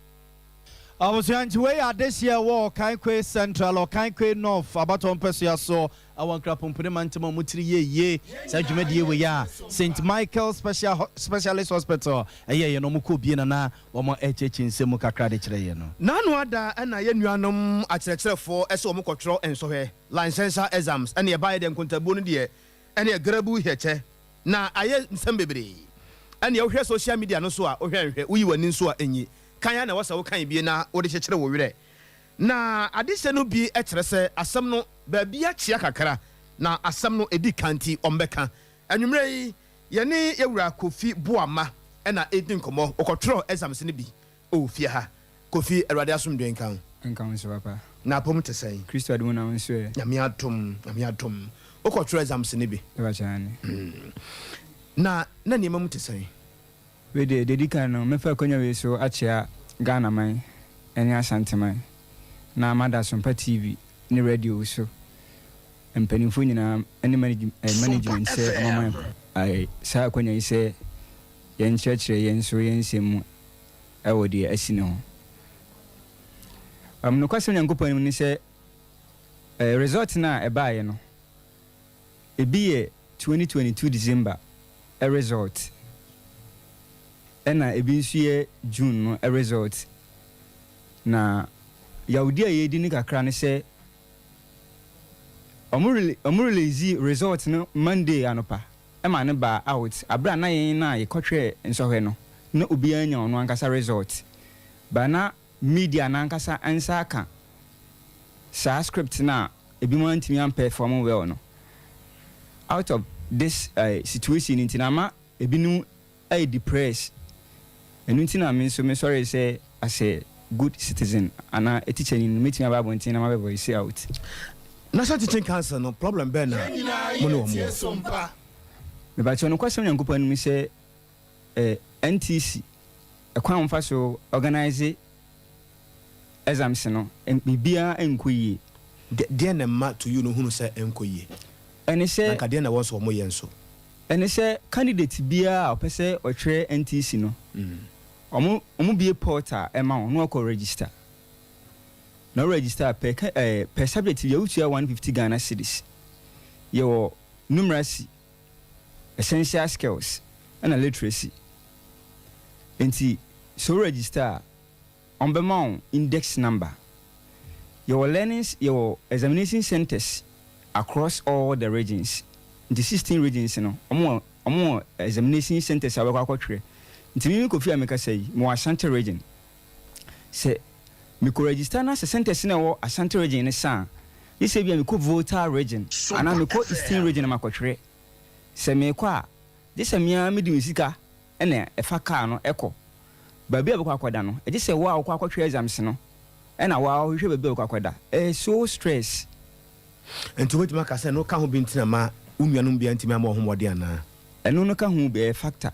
I was going to weigh at this year war, Kankwe Central or Kankwe North, about 1 person so I want crap on Purimantimo Mutri ye, Sajumedi we are St. Michael Specialist Hospital, a year no muku biena or more HH in Semuka credit. Nanwada and I am at the for SO control and so here, license exams, and nearby them contabuni, and a grabu here. Now I am some baby. And you hear social media no so or we were in so any. Kanya na wasa wo kan bi na wo de kyekere wo werɛ na adise no bi ɛkyerɛ asɛm no ba bi akyia kakra na asɛm no edi kanti ombɛka anwumre yi yɛne yɛwura Kofi Boama ɛna edi nkɔmɔ okɔtoro exams ne bi o fie ha Kofi Awurade asomdwen kan so papa na pom te sɛn Kristo adu na nso ɛ nyame atom okɔtoro exams ne bi na nneɛma mu te sɛn we de dedika no me fa konya we so achia Ghana man eni Asante man na amada Sompa TV ni radio so empanimfo nyina eni management say amama ai sa konya ise yen churchre yen so yen semu e wodi asine ho no kwasem nyankopon ni say result na e baaye no e biye 2022 December a result ena ebi nsuye June no a result na yaudi ayedi ni kakra ne se release result no Monday anopa ema ne ba out abra na yen na ye kotwe nsohwe no na obi anya ono ankasa result ba na media na ankasa ansa aka sa script na ebi mo antimi am perform well no out of this situation intinama ebi nu ay depressed. And me sorry say as a good citizen and a teacher in meeting about one thing my voice out. National teaching council no problem ben na mono mo. Me ba no question yankopa no me say NTC e kwan mfa so organize exams no bibia enkoyi de na ma to you no hunu say enkoyi. And say ka de na won so mo yenso. And say candidate bia opese otwe NTC no. Omu be portal ema no ko register. No register per subject you 150 Ghana cedis. Your numeracy, essential skills and literacy. Enti so register on the index number. Your learnings, your examination centers across all the regions. The 16 regions, you know, more examination centers are working. Ntimi Kofi Ameka say mo Asante region say me ko register na centers na wo Asante region ne san ni say bia me ko voter region ana me ko Eastern region ma kotwere say me ko a de say me me di musika ena e fa car no eko ba bia be ko akoda no e de say wo a ko akotwere exams no ena wo a hwe ba bia ko akoda so stress enti wetima ka say no ka ho bi ntina ma unuanum bia ntimi ama ho mode ana eno no ka ho be factor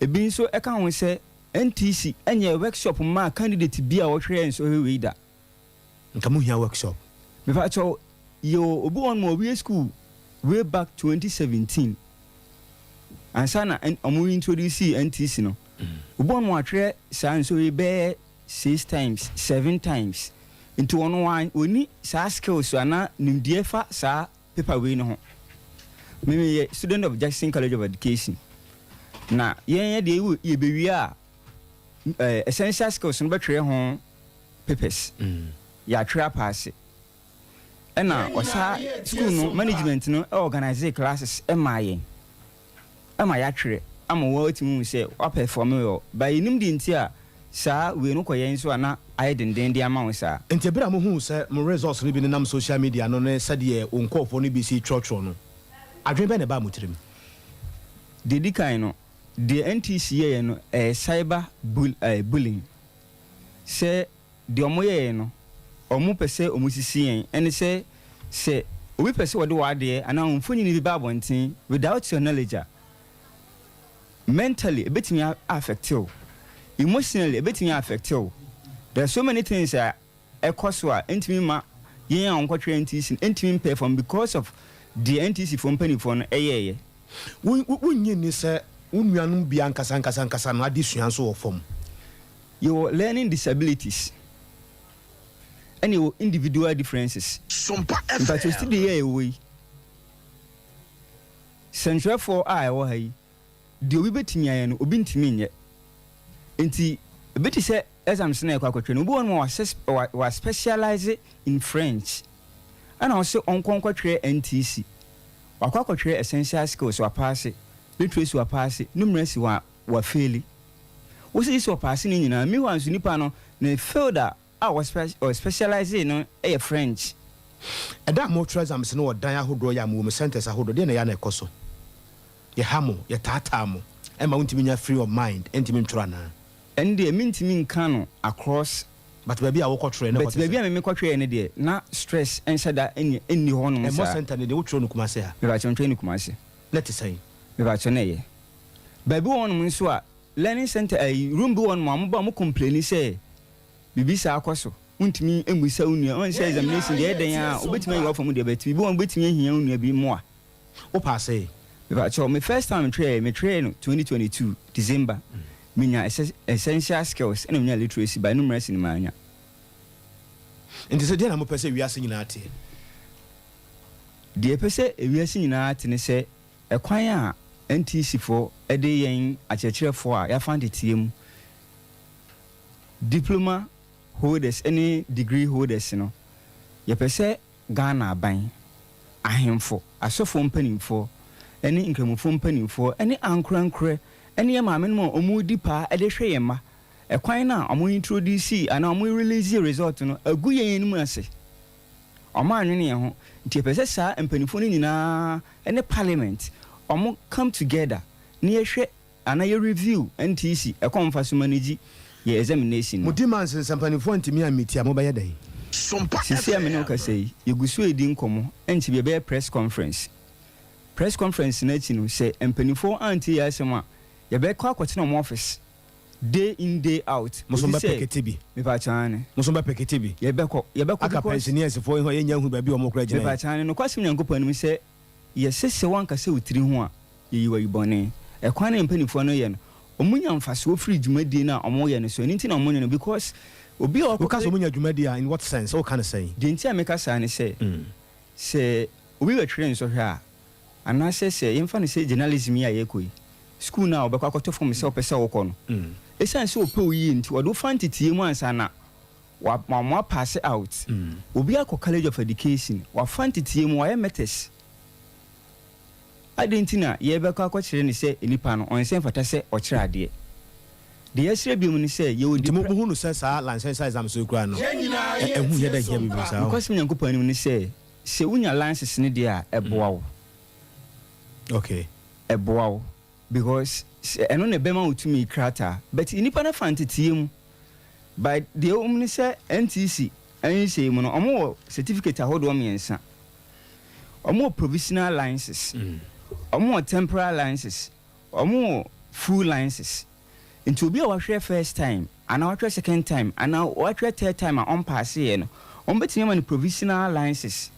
ebi nso eka ho se NTC enye workshop ma candidate bia wo hwe enso hewe da nka mu hia workshop me fa cho yo obi on mo we school way back 2017 ansana omo introduce NTC no obi on mo atwe sa enso we be 6 times 7 times into one oni sa skills ana nimdie fa sa paper we no ho me student of Jackson College of Education na yen de ye bewi a essential skills no betwe ho papers ya twa pass na osa school no management no organize classes emaye ya twa ama wo timu say wa perform yo by nim di ntia sa we no koyen so na aye denden di ama wo sa enti bra mo hu say mo results no bi nam social media no ne sade onkofo no bi si trotro no adwen be ne ba mo tirim dedi kan no the NTC no cyber bullying say the omoye no omo pese omo sisi en ene say obi pese wode wade ana umfuni ni ba bonten without your knowledge mentally a bit me affect you, emotionally a bit me affect you. There are so many things that ekoswa entimi ma yen ankwatwe NTC entimi perform because of the NTC from penny phone eyeye wunyi ni se unnuanum bia nkasa no adesua so form your learning disabilities and your individual differences Sompa but you still the way central for I wa hai de obi betimi aye no obi ntimi nye enti beti say exams na ekwa no obi won wa specialize in French and also onkonkotwe NTC wakwa essential skills wa pass literacy wa pass numeracy wa fail wo say so pass ni nyina me wan so nipa no na failed was specialize in French eda mo exams no dan ahodo ya mo centers ahodo de na ya na ekoso ye hamo ye tata mo e ma untimi nya free of mind entimi ntwara na and the mintimi nka no across but baby a wokotwe na but baby a me kotwe ne de na stress enshada enni ho no mo center ne de wotro no kumase ha me ba chonche ni kumase let say me ba chone ye baby won mo nso a learning center room bi won mo ba mo complain say bibi sa akoso untimi emusa unua on say examination de eden a obetimi yi wafo mu de beti bi won betimi ahia unua bi mo a o pass e me ba cho me first time try no 2022 December minya essential skills and minya literacy by numeracy ni manya enti se dia na mo pese wiase nyina ate de pese wiase nyina ate ne se ekwan a NTC for ede yen akyerkyerefo a ya fan tetiem diploma holders any degree holders no ye pese Ghana ban ahemfo asofo mpanimfo any nkramofo mpanimfo any ankrankre any maame no omudi pa ede hwe yema ekwan na omo introduce ana omo release result no agu yen mu ase omo anwene ye ho nti pese sa mpanimfo ni nyina any parliament omo come together na ye hwe ana ye review NTC ekomfa so manage ye examination mudi man mpanimfo ntimi amiti amo baye dan Sompa sisi amene okasei ye gusu edi nkomo enti be be press conference na chi no se mpanimfo anti ya asema ye be kwa kwete no office day in day out musomba pekete bi me pa chane musomba pekete bi ye be ko aka pensioners fo ho ye nya hu ba bi o mo kra gina me pa chane no kwasim nyankopɔ nim se ye sese wanka se utiri ho a ye yiwa yibone e kwa na mpanimfo no ye no omunya mfaso ofri dwumadi na omo ye no so enti na omo no because obi o because omunya dwumadi in what sense what kind of say the enti ameka sa ne se se obi we train so hwa a ana se yemfa ne se journalism ya ye koi school na obekwa akoto from se opese woko no esan se ope oyi nti odo fantitie mu ansa na wa pass out obi akọ college of education wa fantitie mu wa metes adentina ye bekwa akọkire ne se enipa no onse mfata se okire ade de yesire bi mu ne se ye odi mo hu no se sa license exam so kura no ehu ye da hia bi sa because nyankopɔ anim ne se unya license ne de a eboa wo okay eboa wo because eno ne bema utumi krata but inipa na fantitie mu by the omni se NTC anyi mu no omo certificate ahodo miensa omo provisional licenses omo temporary licenses omo full licenses into obi a wahwe first time ana wahwe second time ana wahwe third time on pass here no ombetimi ma provisional licenses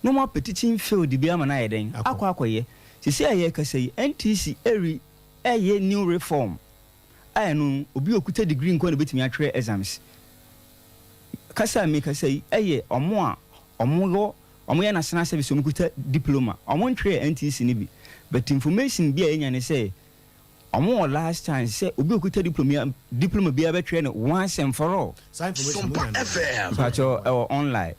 no more petition field bi ama na yeden akwakoye sisi aye kasai NTC eri eye new reform ayenu obi okuta degree nko na betimi atwe exams kasa me kasai eye omo ya national service omukuta diploma omo ntwe NTC ni bi but information bi enya ne say omo last chance say obi okuta diploma bi abetwe no once and for all Sompa FM but online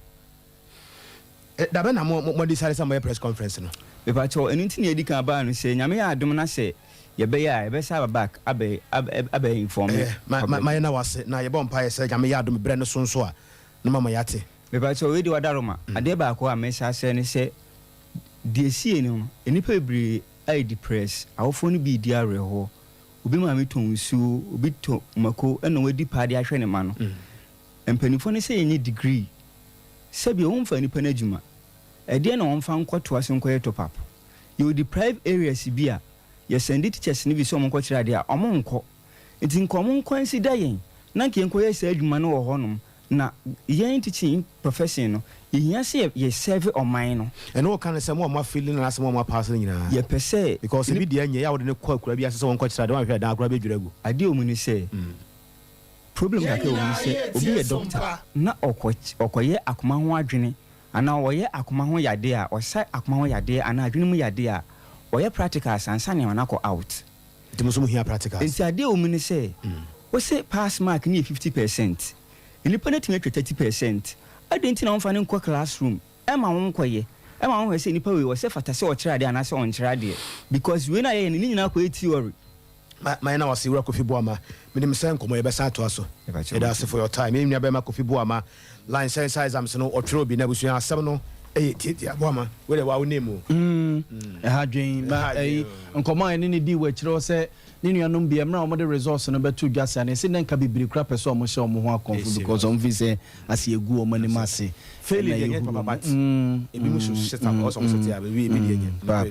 da be na mo decide some press conference no be pa cho enu nti na edi kan ba no say nyame ya adom na say ye be ya ye be sa back abe inform ma na wase na ye bon pa ye say nyame ya adom bre no sonso a no mama yate be pa cho we di wadaroma ade ba ko a me sa say ne say de sie no enipa ebri ai depress awofo no bi di areho obi ma me ton su obi to mako ena wadi paade ahwe ne ma no empanifo ne say any degree sabi o mfa nipa na adwuma ɛdeɛ na wɔmfa nkɔtoa so nkɔyɛ top up you deprive areas bi a yɛ send teachers ne bi so ɔmo nkɔkyerɛ adeɛ a ɔmo nkɔ nti nkɔmo nkɔ nsi da yɛn na nke nkɔyɛ sɛ adwuma no wɔ hɔnom na yɛn teaching profession no yɛhia sɛ yɛ serve ɔman no ɛno wo ka ne sɛ mo a feeling na asɛm mo pass no nyinaa yɛpɛ sɛ because ebi deɛ nyɛ ya wode ne kɔ akura bi asɛ sɛ wɔn nkɔkyerɛ de wɔn ahwɛ dan akura bi dwira gu adeɛ ɔmu ni sɛ problem kakra ɔmu ni sɛ obi yɛ doctor na ɔkɔyɛ akoma ho adwene ana ɔyɛ akoma ho yade a ɔsa akoma ho yade ana adwene mu yade a ɔyɛ practical sansa ne ɔna kɔ out nti mo so mo hia practical nti adeɛ ɔmu ni sɛ wɔsɛ pass mark ne 50%. Nipa na tumi atwa 30%. Ade nti na wonfa ne nkɔ classroom. Ɛma won nkɔyɛ. Ɛma won hwɛ sɛ nipa we wɔ sɛ fata sɛ ɔkyerɛ ade ana sɛ ɔnkyerɛ ade. Because we na yɛ ne nyina kɔ theory. Ma na wasi wura Kofi Boama. Me nim sɛ nkɔmɔ yɛ bɛsa to aso. Ɛda ase for your time. Me nua bɛma Kofi Boama. Line sense exams no ɔtwerɛ bi na busua asɛm no tiatia Boama. We de wa wo name o. Ɛha dwen ma nkɔmɔ ɛne ne di wɔ kyerɛ sɛ ne nuanom bia mra ɔmo de resource no beto dwase ane se nka bibiri kra pɛ sɛ ɔmo hyɛ ɔmo ho akɔnfo because ɔmo fi sɛ ase egu ɔmo anim ase failure yɛ papa but ebi mu so shit up also so tia be pa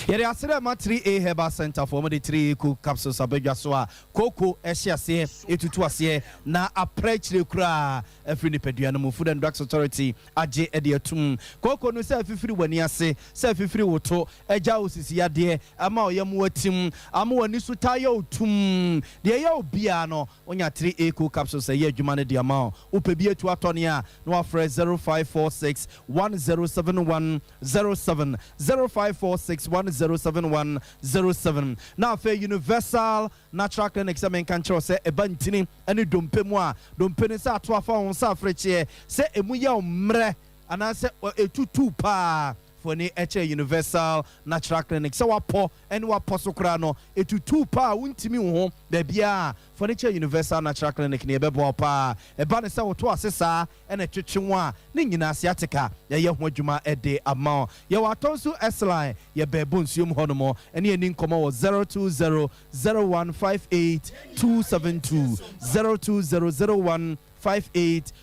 yɛde asere ma 3A Herbal Center for ɔmo de 3A cool capsules abadwa so a koko ɛhyɛ ase etutu ase na approach kura afiri ne padua no mu Food and Drugs Authority agye ɛde atum koko no sɛ afifiri wani ase sɛ afifiri woto ɛgya osisi ade ama ɔyɛ mu atim ama wani so tayɛ otum de ɛyɛ obia no onya 3A cool capsules ɛyɛ adwuma no de ama wopɛ bi atu atɔne a no afrɛ 0546 107107 0546 107107 na afɛ Universal Natural Clinic sɛ menka nkyerɛw sɛ ɛba ntini ɛne dompe mu a dompe ne sɛ ato afa ho sɛ afrɛkyeɛ sɛ ɛmu yɛ mmerɛ anaasɛ ɛtutu paa for ne ɛkyɛ Universal Natural Clinic sɛ wapɔ ɛne wapɔ so koraa no ɛtutu paa wontimi wo ho baabia for ne kyɛ Universal Natural Clinic ne ɛbɛboa paa ɛba ne sɛ woto ase saa ɛna twetwe ho a ne nyinaa asiatica yɛyɛ ho adwuma ɛde ama yɛwɔ atɔ nso S-line yɛbɛɛbɔ nsuom hɔ no mɔ ɛne ani nkɔmmɔ wɔ 0200158 0200158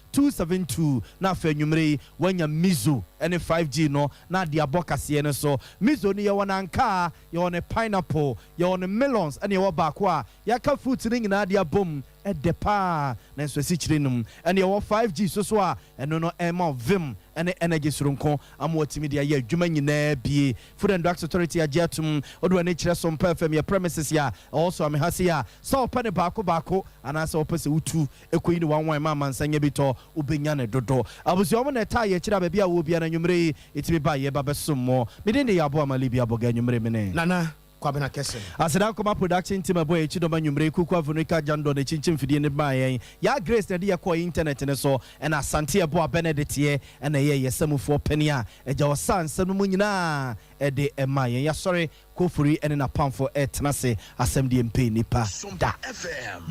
na afɛ nwumere wanya mizo ɛne 5G no na de abɔ kaseɛ no so mizo no yɛwɔ nanka yɛwɔ ne pineapple yɛwɔ ne melons ɛne yɛwɔ baako a yɛaka fruit no nyinaa de abom ɛdɛ paa na nso asi kyerɛ nom ɛne yɛwɔ 5G so a ɛno no ɛma vim ɛne energy soronko ama watimi de ayɛ adwuma nyinaa bie Food and Drugs Authority agye atom ɔde w'ani kyerɛ Sompa FM yɛ premises a also ame ha se a sɛ ɔpɛ ne baako anaasɛ ɔpɛ sɛ wotu ɛkɔyi ne wanwan ma amansanya bi tɔ wobɛnya ne dodo abusua ɔmo na ɛtaa yɛkyerɛ a baabi a wɔ bia na nwummere yi ɛtumi ba yɛba bɛsom mmɔ mede de yɛ aboa ma libi abɔga nwummere me ne nana kwabena kese aseda koma production team aboy echi doma nwumre kuku avunika jando ne chinchin fidie ne ba yen ya grace na de yakɔ internet ne so ɛna asante abo Benedict ye ɛna ye yesamufo pani a ɛgya wɔsan nsɛm mu nyinaa ɛde ɛma yen ya sɔre kofuri ɛne na pamfo ɛtena se asɛm de mpe nipa da FM